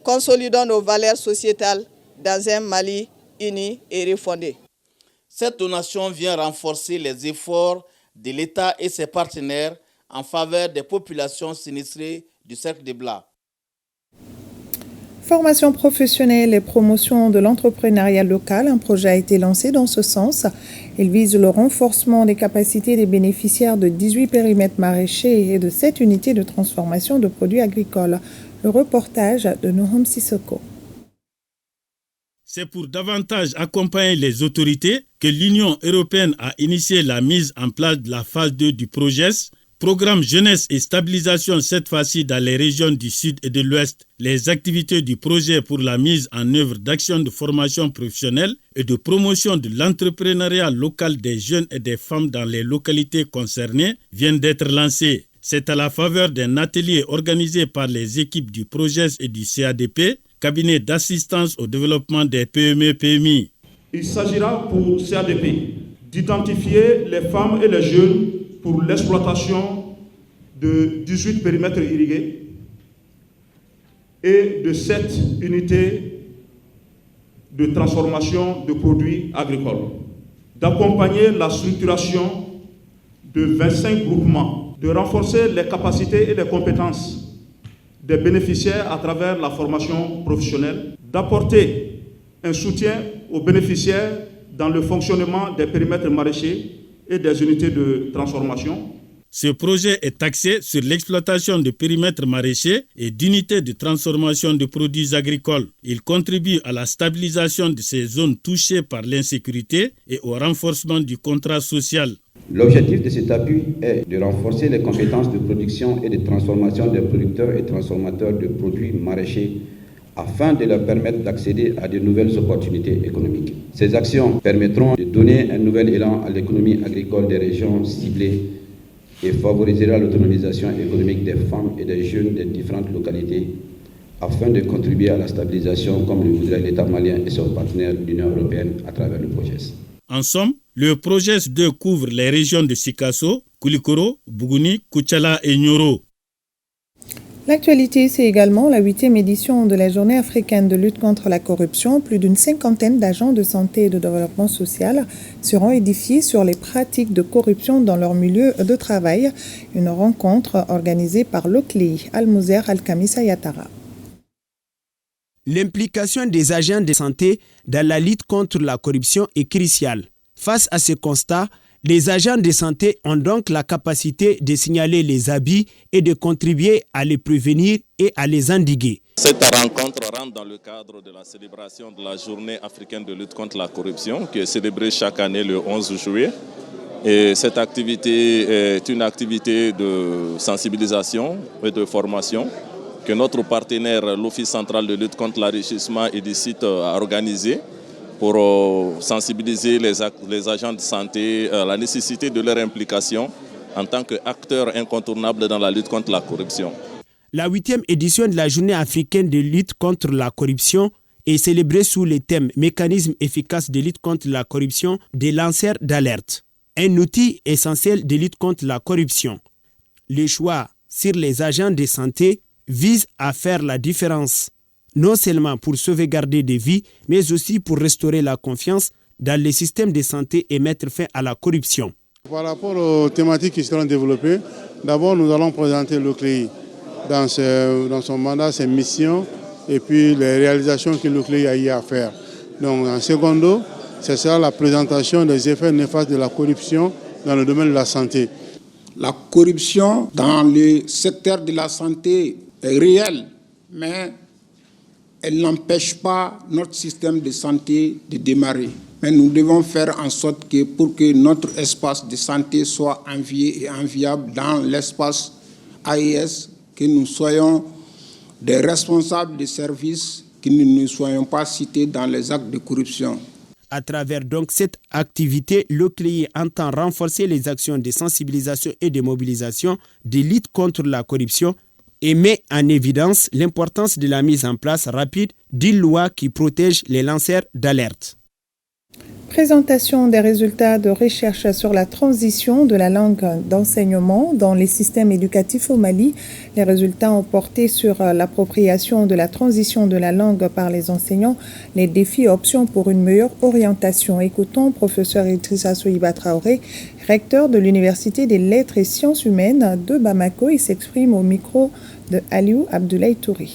consolidons nos valeurs sociétales dans un Mali uni et refondé. Cette donation vient renforcer les efforts de l'État et ses partenaires en faveur des populations sinistrées du cercle de Bla. Formation professionnelle et promotion de l'entrepreneuriat local, un projet a été lancé dans ce sens. Il vise le renforcement des capacités des bénéficiaires de 18 périmètres maraîchers et de 7 unités de transformation de produits agricoles. Le reportage de Nohom Sissoko. C'est pour davantage accompagner les autorités que l'Union européenne a initié la mise en place de la phase 2 du PROGES, programme jeunesse et stabilisation cette fois-ci dans les régions du sud et de l'ouest. Les activités du projet pour la mise en œuvre d'actions de formation professionnelle et de promotion de l'entrepreneuriat local des jeunes et des femmes dans les localités concernées viennent d'être lancées. C'est à la faveur d'un atelier organisé par les équipes du PROGES et du CADP, cabinet d'assistance au développement des PME-PMI. Il s'agira pour CADP d'identifier les femmes et les jeunes pour l'exploitation de 18 périmètres irrigués et de 7 unités de transformation de produits agricoles, d'accompagner la structuration de 25 groupements, de renforcer les capacités et les compétences des bénéficiaires à travers la formation professionnelle, d'apporter un soutien aux bénéficiaires dans le fonctionnement des périmètres maraîchers et des unités de transformation. Ce projet est axé sur l'exploitation de périmètres maraîchers et d'unités de transformation de produits agricoles. Il contribue à la stabilisation de ces zones touchées par l'insécurité et au renforcement du contrat social. L'objectif de cet appui est de renforcer les compétences de production et de transformation des producteurs et transformateurs de produits maraîchers afin de leur permettre d'accéder à de nouvelles opportunités économiques. Ces actions permettront de donner un nouvel élan à l'économie agricole des régions ciblées et favorisera l'autonomisation économique des femmes et des jeunes des différentes localités afin de contribuer à la stabilisation comme le voudrait l'État malien et son partenaire l'Union européenne à travers le PROGES. En somme, le PROGES 2 couvre les régions de Sikasso, Koulikoro, Bougouni, Koutiala et Nioro. L'actualité, c'est également la 8e édition de la Journée africaine de lutte contre la corruption. Plus d'une cinquantaine d'agents de santé et de développement social seront édifiés sur les pratiques de corruption dans leur milieu de travail. Une rencontre organisée par l'OCLEI, Almouzer Alkamisa Yatara. L'implication des agents de santé dans la lutte contre la corruption est cruciale. Face à ce constat, les agents de santé ont donc la capacité de signaler les abus et de contribuer à les prévenir et à les endiguer. Cette rencontre rentre dans le cadre de la célébration de la Journée africaine de lutte contre la corruption qui est célébrée chaque année le 11 juillet. Et cette activité est une activité de sensibilisation et de formation que notre partenaire, l'Office central de lutte contre l'enrichissement illicite, a organisé pour sensibiliser les agents de santé à la nécessité de leur implication en tant qu'acteurs incontournables dans la lutte contre la corruption. La 8e édition de la Journée africaine de lutte contre la corruption est célébrée sous le thème « Mécanisme efficace de lutte contre la corruption des lanceurs d'alerte », un outil essentiel de lutte contre la corruption. Le choix sur les agents de santé vise à faire la différence, non seulement pour sauvegarder des vies, mais aussi pour restaurer la confiance dans les systèmes de santé et mettre fin à la corruption. Par rapport aux thématiques qui seront développées, d'abord nous allons présenter l'OCLEI dans son mandat, ses missions et puis les réalisations que l'OCLEI a eu à faire. Donc en secondo, ce sera la présentation des effets néfastes de la corruption dans le domaine de la santé. La corruption dans le secteur de la santé est réelle, mais elle n'empêche pas notre système de santé de démarrer. Mais nous devons faire en sorte que pour que notre espace de santé soit envié et enviable dans l'espace AES, que nous soyons des responsables de services, que nous ne soyons pas cités dans les actes de corruption. À travers donc cette activité, l'OCLEI entend renforcer les actions de sensibilisation et de mobilisation de lutte contre la corruption et met en évidence l'importance de la mise en place rapide d'une loi qui protège les lanceurs d'alerte. Présentation des résultats de recherche sur la transition de la langue d'enseignement dans les systèmes éducatifs au Mali. Les résultats ont porté sur l'appropriation de la transition de la langue par les enseignants, les défis et options pour une meilleure orientation. Écoutons professeur Idrissa Sohiba Traoré, recteur de l'Université des Lettres et Sciences Humaines de Bamako. Il s'exprime au micro de Aliou Abdoulaye Touré.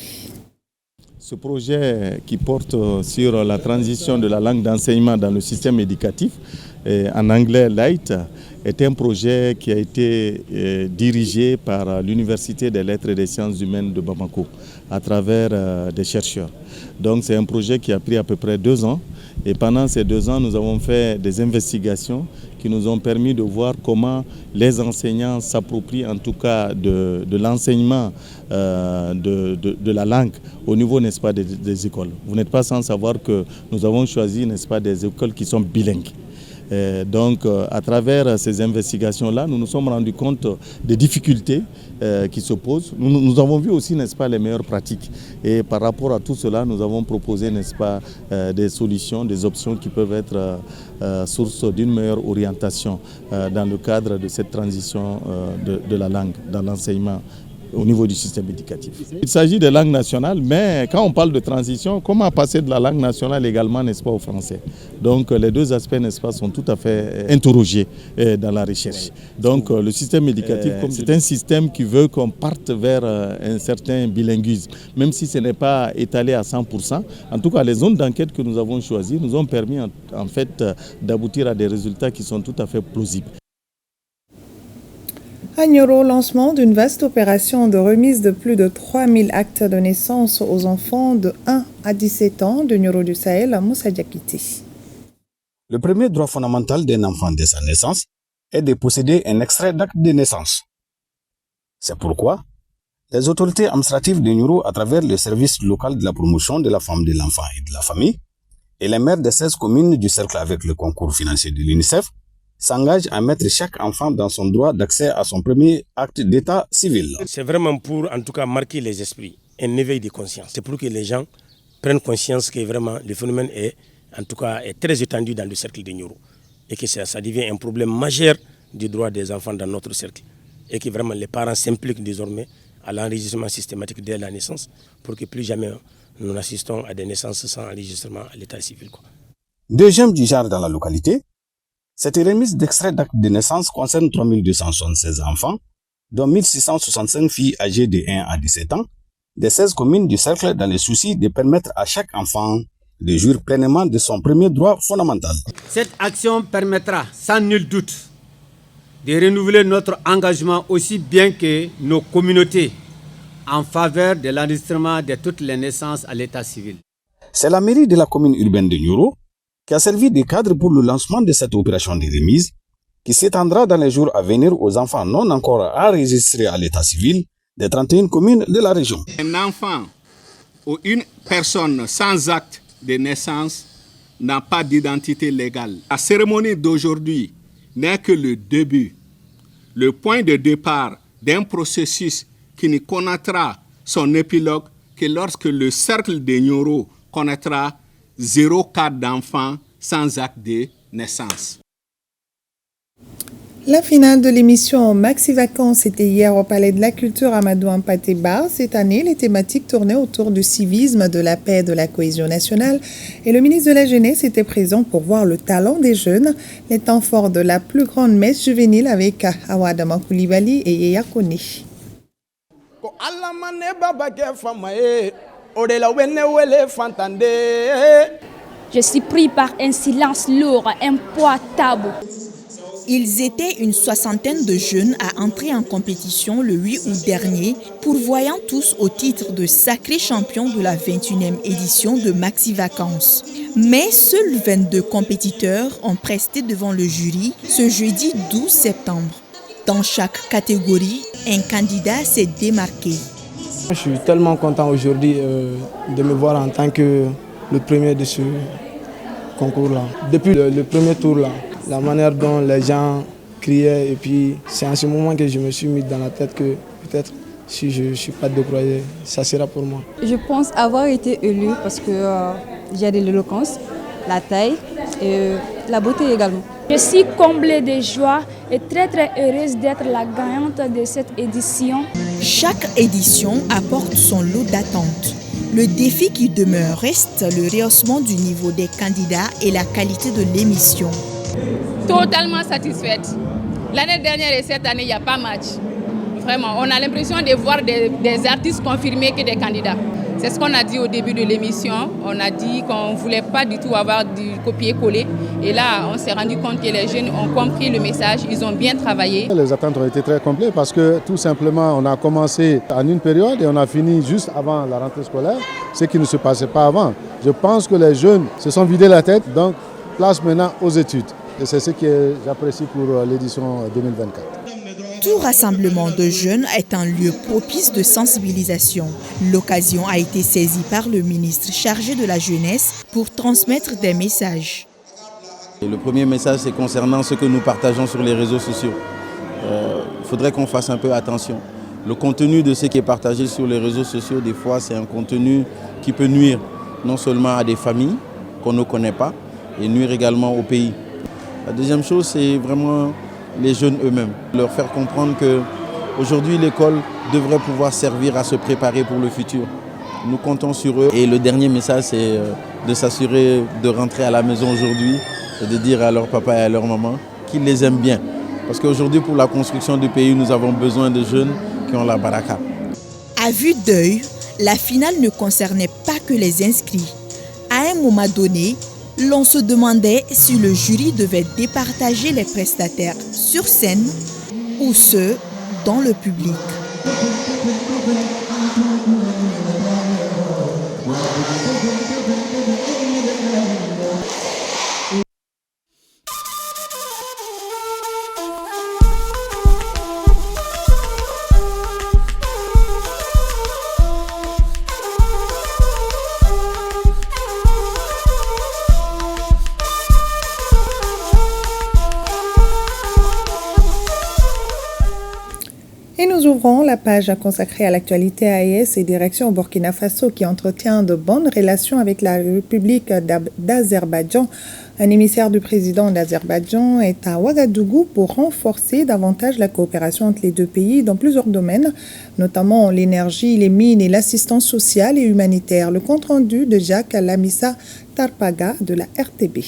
Ce projet qui porte sur la transition de la langue d'enseignement dans le système éducatif, en anglais LIGHT, est un projet qui a été dirigé par l'Université des Lettres et des Sciences Humaines de Bamako à travers des chercheurs. Donc c'est un projet qui a pris à peu près 2 ans et pendant ces 2 ans nous avons fait des investigations qui nous ont permis de voir comment les enseignants s'approprient en tout cas de l'enseignement de la langue au niveau, n'est-ce pas, des écoles. Vous n'êtes pas sans savoir que nous avons choisi, n'est-ce pas, des écoles qui sont bilingues. Donc, à travers ces investigations-là, nous nous sommes rendus compte des difficultés qui se posent. Nous avons vu aussi, n'est-ce pas, les meilleures pratiques. Et par rapport à tout cela, nous avons proposé, n'est-ce pas, des solutions, des options qui peuvent être source d'une meilleure orientation dans le cadre de cette transition de la langue dans l'enseignement au niveau du système éducatif. Il s'agit de langue nationale, mais quand on parle de transition, comment passer de la langue nationale également, n'est-ce pas, au français? Donc les deux aspects, n'est-ce pas, sont tout à fait interrogés dans la recherche. Donc le système éducatif, c'est un système qui veut qu'on parte vers un certain bilinguisme, même si ce n'est pas étalé à 100%. En tout cas, les zones d'enquête que nous avons choisies nous ont permis en fait d'aboutir à des résultats qui sont tout à fait plausibles. À Nioro, lancement d'une vaste opération de remise de plus de 3000 actes de naissance aux enfants de 1 à 17 ans de Nioro du Sahel à Moussa Diakité. Le premier droit fondamental d'un enfant dès sa naissance est de posséder un extrait d'acte de naissance. C'est pourquoi les autorités administratives de Nioro, à travers le service local de la promotion de la femme, de l'enfant et de la famille, et les maires des 16 communes du cercle avec le concours financier de l'UNICEF, s'engage à mettre chaque enfant dans son droit d'accès à son premier acte d'état civil. C'est vraiment pour, en tout cas, marquer les esprits, un éveil de conscience. C'est pour que les gens prennent conscience que vraiment le phénomène est, en tout cas, est très étendu dans le cercle de Nioro et que ça devient un problème majeur du droit des enfants dans notre cercle et que vraiment les parents s'impliquent désormais à l'enregistrement systématique dès la naissance pour que plus jamais nous assistons à des naissances sans enregistrement à l'état civil. Deuxième du genre dans la localité, cette remise d'extrait d'acte de naissance concerne 3276 enfants, dont 1665 filles âgées de 1 à 17 ans, des 16 communes du cercle dans le souci de permettre à chaque enfant de jouir pleinement de son premier droit fondamental. Cette action permettra sans nul doute de renouveler notre engagement aussi bien que nos communautés en faveur de l'enregistrement de toutes les naissances à l'état civil. C'est la mairie de la commune urbaine de Nioro qui a servi de cadre pour le lancement de cette opération de remise qui s'étendra dans les jours à venir aux enfants non encore enregistrés à l'état civil des 31 communes de la région. Un enfant ou une personne sans acte de naissance n'a pas d'identité légale. La cérémonie d'aujourd'hui n'est que le début, le point de départ d'un processus qui ne connaîtra son épilogue que lorsque le cercle de Nioro connaîtra 0 cas d'enfants sans acte de naissance. La finale de l'émission Maxi Vacances était hier au Palais de la Culture Amadou Hampâté Bâ. Cette année, les thématiques tournaient autour du civisme, de la paix, de la cohésion nationale. Et le ministre de la Jeunesse était présent pour voir le talent des jeunes, les temps forts de la plus grande messe juvénile avec Awa Dama Coulibaly et Yeya Kone. Je suis pris par un silence lourd, un poids tabou. Ils étaient une soixantaine de jeunes à entrer en compétition le 8 août dernier, pourvoyant tous au titre de sacrés champions de la 21e édition de Maxi Vacances. Mais seuls 22 compétiteurs ont presté devant le jury ce jeudi 12 septembre. Dans chaque catégorie, un candidat s'est démarqué. Je suis tellement content aujourd'hui de me voir en tant que le premier de ce concours-là. Depuis le premier tour-là, la manière dont les gens criaient, et puis c'est en ce moment que je me suis mis dans la tête que peut-être si je ne suis pas découragé, ça sera pour moi. Je pense avoir été élue parce que j'ai de l'éloquence, la taille et la beauté également. Je suis comblée de joie et très heureuse d'être la gagnante de cette édition. Chaque édition apporte son lot d'attentes. Le défi qui demeure reste le rehaussement du niveau des candidats et la qualité de l'émission. Totalement satisfaite. L'année dernière et cette année, il n'y a pas match. Vraiment, on a l'impression de voir des artistes confirmés que des candidats. C'est ce qu'on a dit au début de l'émission. On a dit qu'on ne voulait pas du tout avoir du copier-coller. Et là, on s'est rendu compte que les jeunes ont compris le message, ils ont bien travaillé. Les attentes ont été très complètes parce que tout simplement, on a commencé en une période et on a fini juste avant la rentrée scolaire, ce qui ne se passait pas avant. Je pense que les jeunes se sont vidés la tête, donc place maintenant aux études. Et c'est ce que j'apprécie pour l'édition 2024. Tout rassemblement de jeunes est un lieu propice de sensibilisation. L'occasion a été saisie par le ministre chargé de la jeunesse pour transmettre des messages. Et le premier message, c'est concernant ce que nous partageons sur les réseaux sociaux. Il faudrait qu'on fasse un peu attention. Le contenu de ce qui est partagé sur les réseaux sociaux, des fois, c'est un contenu qui peut nuire non seulement à des familles qu'on ne connaît pas, et nuire également au pays. La deuxième chose, c'est vraiment les jeunes eux-mêmes. Leur faire comprendre qu'aujourd'hui, l'école devrait pouvoir servir à se préparer pour le futur. Nous comptons sur eux. Et le dernier message, c'est de s'assurer de rentrer à la maison aujourd'hui et de dire à leur papa et à leur maman qu'ils les aiment bien. Parce qu'aujourd'hui, pour la construction du pays, nous avons besoin de jeunes qui ont la baraka. À vue d'œil, la finale ne concernait pas que les inscrits. À un moment donné, l'on se demandait si le jury devait départager les prestataires sur scène ou ceux dans le public. Et nous ouvrons la page consacrée à l'actualité AES et direction au Burkina Faso qui entretient de bonnes relations avec la République d'Azerbaïdjan. Un émissaire du président d'Azerbaïdjan est à Ouagadougou pour renforcer davantage la coopération entre les deux pays dans plusieurs domaines, notamment l'énergie, les mines et l'assistance sociale et humanitaire. Le compte-rendu de Jacques Lamissa Tarpaga de la RTB.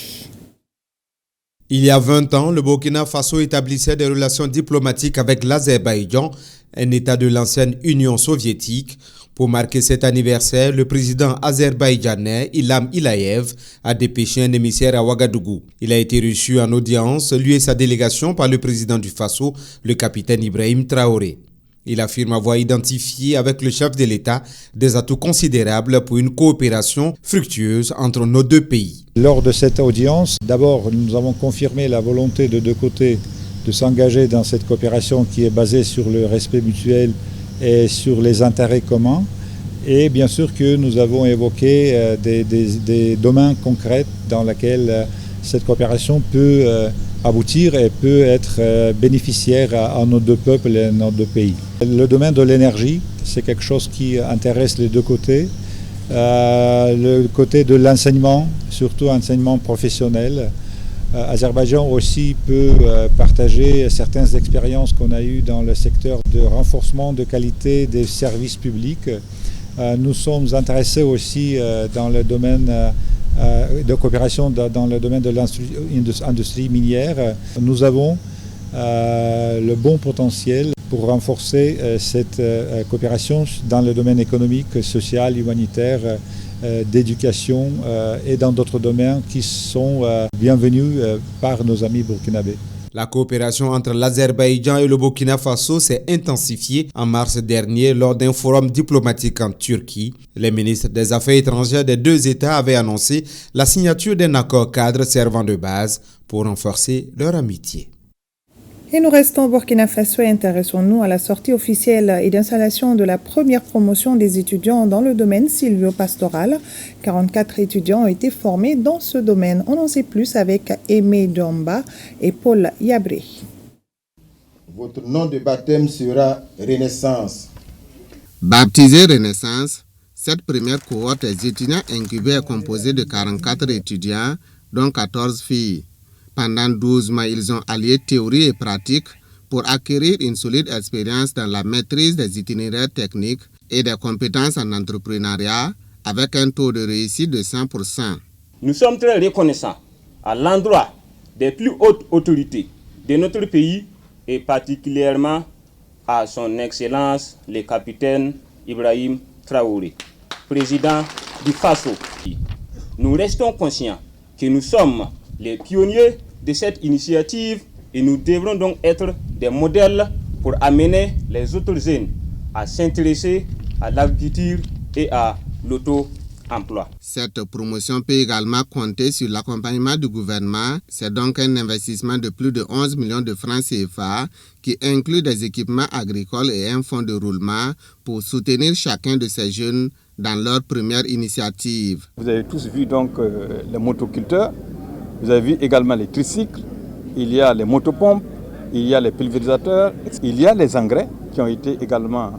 Il y a 20 ans, le Burkina Faso établissait des relations diplomatiques avec l'Azerbaïdjan, un État de l'ancienne Union soviétique. Pour marquer cet anniversaire, le président azerbaïdjanais Ilham Aliyev a dépêché un émissaire à Ouagadougou. Il a été reçu en audience, lui et sa délégation, par le président du Faso, le capitaine Ibrahim Traoré. Il affirme avoir identifié avec le chef de l'État des atouts considérables pour une coopération fructueuse entre nos deux pays. Lors de cette audience, d'abord, nous avons confirmé la volonté de deux côtés de s'engager dans cette coopération qui est basée sur le respect mutuel et sur les intérêts communs. Et bien sûr que nous avons évoqué des domaines concrets dans lesquels cette coopération peut aboutir et peut être bénéficiaire à nos deux peuples et à nos deux pays. Le domaine de l'énergie, c'est quelque chose qui intéresse les deux côtés. Le côté de l'enseignement, surtout enseignement professionnel. Azerbaïdjan aussi peut partager certaines expériences qu'on a eues dans le secteur de renforcement de qualité des services publics. Nous sommes intéressés aussi dans le domaine de coopération dans le domaine de l'industrie minière. Nous avons le bon potentiel pour renforcer cette coopération dans le domaine économique, social, humanitaire, d'éducation et dans d'autres domaines qui sont bienvenus par nos amis burkinabés. La coopération entre l'Azerbaïdjan et le Burkina Faso s'est intensifiée en mars dernier lors d'un forum diplomatique en Turquie. Les ministres des Affaires étrangères des deux États avaient annoncé la signature d'un accord cadre servant de base pour renforcer leur amitié. Et nous restons au Burkina Faso et intéressons-nous à la sortie officielle et d'installation de la première promotion des étudiants dans le domaine sylvio-pastoral. 44 étudiants ont été formés dans ce domaine. On en sait plus avec Aimé Djomba et Paul Yabré. Votre nom de baptême sera Renaissance. Baptisé Renaissance, cette première cohorte des étudiants incubés est composée de 44 étudiants, dont 14 filles. Pendant 12 mois, ils ont allié théorie et pratique pour acquérir une solide expérience dans la maîtrise des itinéraires techniques et des compétences en entrepreneuriat avec un taux de réussite de 100%. Nous sommes très reconnaissants à l'endroit des plus hautes autorités de notre pays et particulièrement à son Excellence le capitaine Ibrahim Traoré, président du Faso. Nous restons conscients que nous sommes les pionniers de cette initiative et nous devrons donc être des modèles pour amener les autres jeunes à s'intéresser à l'agriculture et à l'auto-emploi. Cette promotion peut également compter sur l'accompagnement du gouvernement. C'est donc un investissement de plus de 11 millions de francs CFA qui inclut des équipements agricoles et un fonds de roulement pour soutenir chacun de ces jeunes dans leur première initiative. Vous avez tous vu donc les motoculteurs Vous avez vu également les tricycles, il y a les motopompes, il y a les pulvérisateurs, il y a les engrais qui ont été également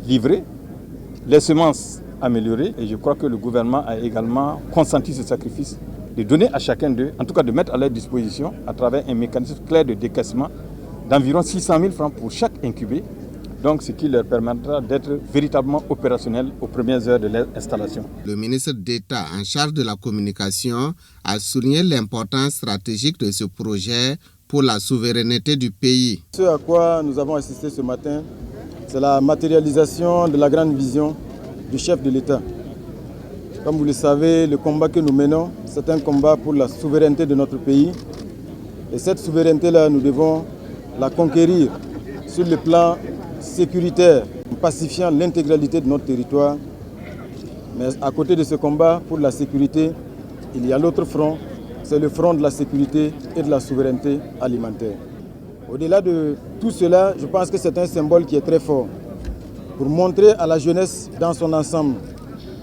livrés, les semences améliorées. Et je crois que le gouvernement a également consenti ce sacrifice de donner à chacun d'eux, en tout cas de mettre à leur disposition, à travers un mécanisme clair de décaissement, d'environ 600 000 francs pour chaque incubé. Donc, ce qui leur permettra d'être véritablement opérationnels aux premières heures de leur installation. Le ministre d'État en charge de la communication a souligné l'importance stratégique de ce projet pour la souveraineté du pays. Ce à quoi nous avons assisté ce matin, c'est la matérialisation de la grande vision du chef de l'État. Comme vous le savez, le combat que nous menons, c'est un combat pour la souveraineté de notre pays. Et cette souveraineté-là, nous devons la conquérir sur le plan sécuritaire, pacifiant l'intégralité de notre territoire. Mais à côté de ce combat pour la sécurité, il y a l'autre front, c'est le front de la sécurité et de la souveraineté alimentaire. Au-delà de tout cela, je pense que c'est un symbole qui est très fort pour montrer à la jeunesse dans son ensemble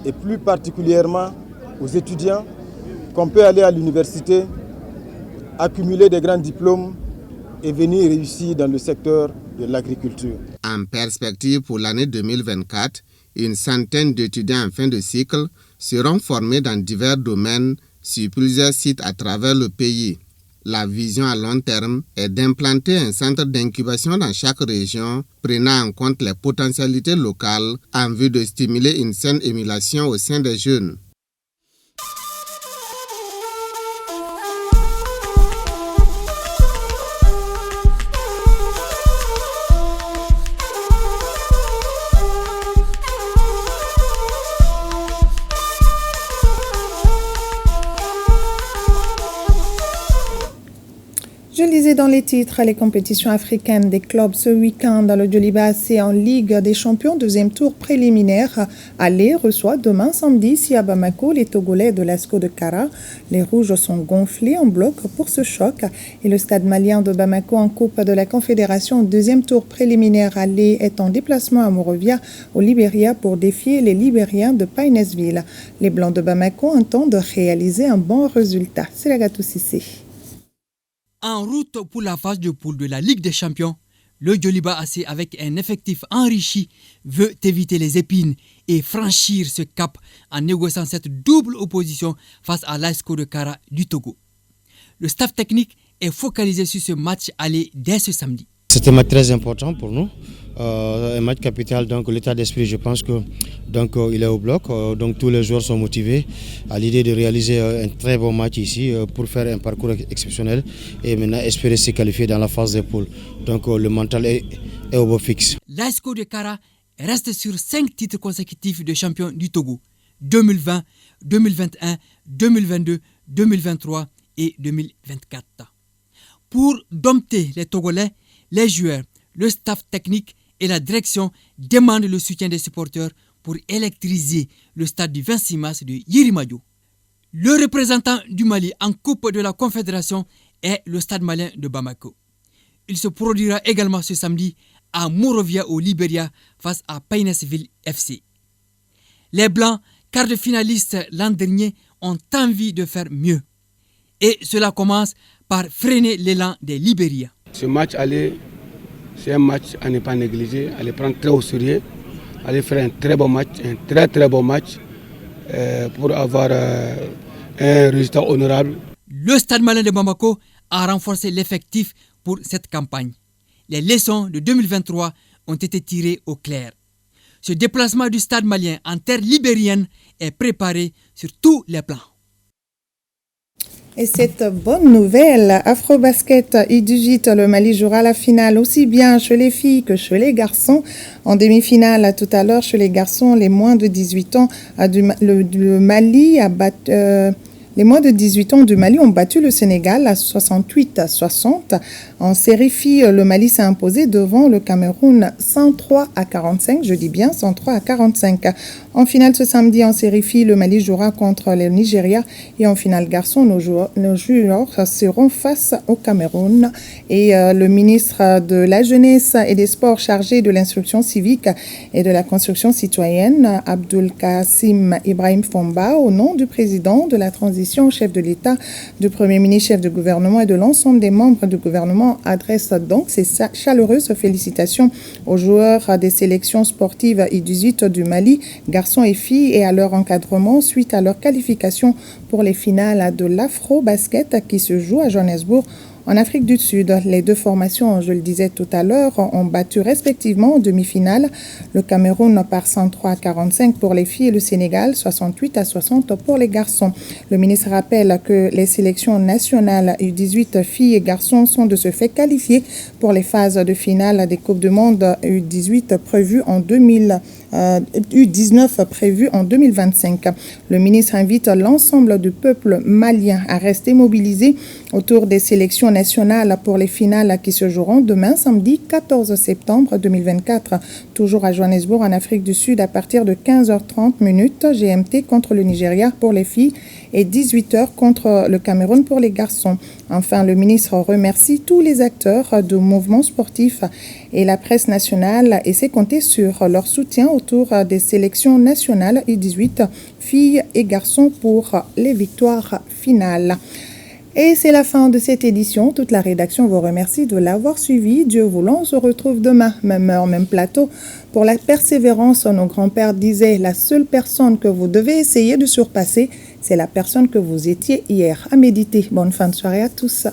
et plus particulièrement aux étudiants qu'on peut aller à l'université, accumuler des grands diplômes et venir réussir dans le secteur de l'agriculture. En perspective pour l'année 2024, une centaine d'étudiants en fin de cycle seront formés dans divers domaines sur plusieurs sites à travers le pays. La vision à long terme est d'implanter un centre d'incubation dans chaque région, prenant en compte les potentialités locales en vue de stimuler une saine émulation au sein des jeunes. Je lisais dans les titres, les compétitions africaines des clubs ce week-end dans le Djoliba AC en Ligue des Champions, deuxième tour préliminaire. Aller reçoit demain samedi ici à Bamako les Togolais de l'ASCO de Kara. Les Rouges sont gonflés en bloc pour ce choc. Et le stade malien de Bamako en Coupe de la Confédération, deuxième tour préliminaire aller est en déplacement à Monrovia au Libéria pour défier les Libériens de Painesville. Les Blancs de Bamako entendent réaliser un bon résultat. C'est la Gatou Sissé. En route pour la phase de poule de la Ligue des Champions, le Djoliba AC avec un effectif enrichi veut éviter les épines et franchir ce cap en négociant cette double opposition face à l'ASCO de Kara du Togo. Le staff technique est focalisé sur ce match aller dès ce samedi. C'est un match très important pour nous, un match capital, donc l'état d'esprit, je pense que il est au bloc, donc tous les joueurs sont motivés à l'idée de réaliser un très bon match ici pour faire un parcours exceptionnel et maintenant espérer se qualifier dans la phase des poules. Donc le mental est au beau fixe. L'ASCO de Kara reste sur 5 titres consécutifs de champion du Togo, 2020, 2021, 2022, 2023 et 2024. Pour dompter les Togolais, les joueurs, le staff technique et la direction demandent le soutien des supporters pour électriser le stade du 26 mars de Yirimadio. Le représentant du Mali en Coupe de la Confédération est le stade malien de Bamako. Il se produira également ce samedi à Monrovia au Libéria face à Painesville FC. Les Blancs, quart de finalistes l'an dernier, ont envie de faire mieux. Et cela commence par freiner l'élan des Libériens. Ce match aller, c'est un match à ne pas négliger, à le prendre très au sérieux, à aller faire un très bon match, un très bon match pour avoir un résultat honorable. Le stade malien de Bamako a renforcé l'effectif pour cette campagne. Les leçons de 2023 ont été tirées au clair. Ce déplacement du stade malien en terre libérienne est préparé sur tous les plans. Et cette bonne nouvelle, Afrobasket U18, le Mali jouera la finale aussi bien chez les filles que chez les garçons. En demi-finale, tout à l'heure, chez les garçons, les moins de 18 ans, le Mali a battu... Les moins de 18 ans du Mali ont battu le Sénégal à 68-60. En série filles, le Mali s'est imposé devant le Cameroun 103-45, je dis bien 103-45. En finale ce samedi, en série filles, le Mali jouera contre le Nigeria et en finale garçon, nos joueurs seront face au Cameroun. Et le ministre de la Jeunesse et des Sports chargé de l'instruction civique et de la construction citoyenne, Abdul Kassim Ibrahim Fomba, au nom du président de la transition, chef de l'État, du Premier ministre, chef de gouvernement et de l'ensemble des membres du gouvernement, adresse donc ses chaleureuses félicitations aux joueurs des sélections sportives U18 du Mali, garçons et filles, et à leur encadrement suite à leur qualification pour les finales de l'Afro-Basket qui se joue à Johannesburg, en Afrique du Sud. Les deux formations, je le disais tout à l'heure, ont battu respectivement en demi-finale le Cameroun par 103-45 pour les filles et le Sénégal 68-60 pour les garçons. Le ministre rappelle que les sélections nationales U18 filles et garçons sont de ce fait qualifiées pour les phases de finale des Coupes du Monde U18 prévues en U19 prévues en 2025. Le ministre invite l'ensemble du peuple malien à rester mobilisé autour des sélections nationales pour les finales qui se joueront demain, samedi 14 septembre 2024, toujours à Johannesburg, en Afrique du Sud, à partir de 15h30 GMT contre le Nigeria pour les filles et 18h contre le Cameroun pour les garçons. Enfin, le ministre remercie tous les acteurs du mouvement sportif et la presse nationale et sait compter sur leur soutien autour des sélections nationales U18 filles et garçons pour les victoires finales. Et c'est la fin de cette édition. Toute la rédaction vous remercie de l'avoir suivi. Dieu voulant, on se retrouve demain, même heure, même plateau. Pour la persévérance, nos grands-pères disaient, la seule personne que vous devez essayer de surpasser, c'est la personne que vous étiez hier. À méditer. Bonne fin de soirée à tous.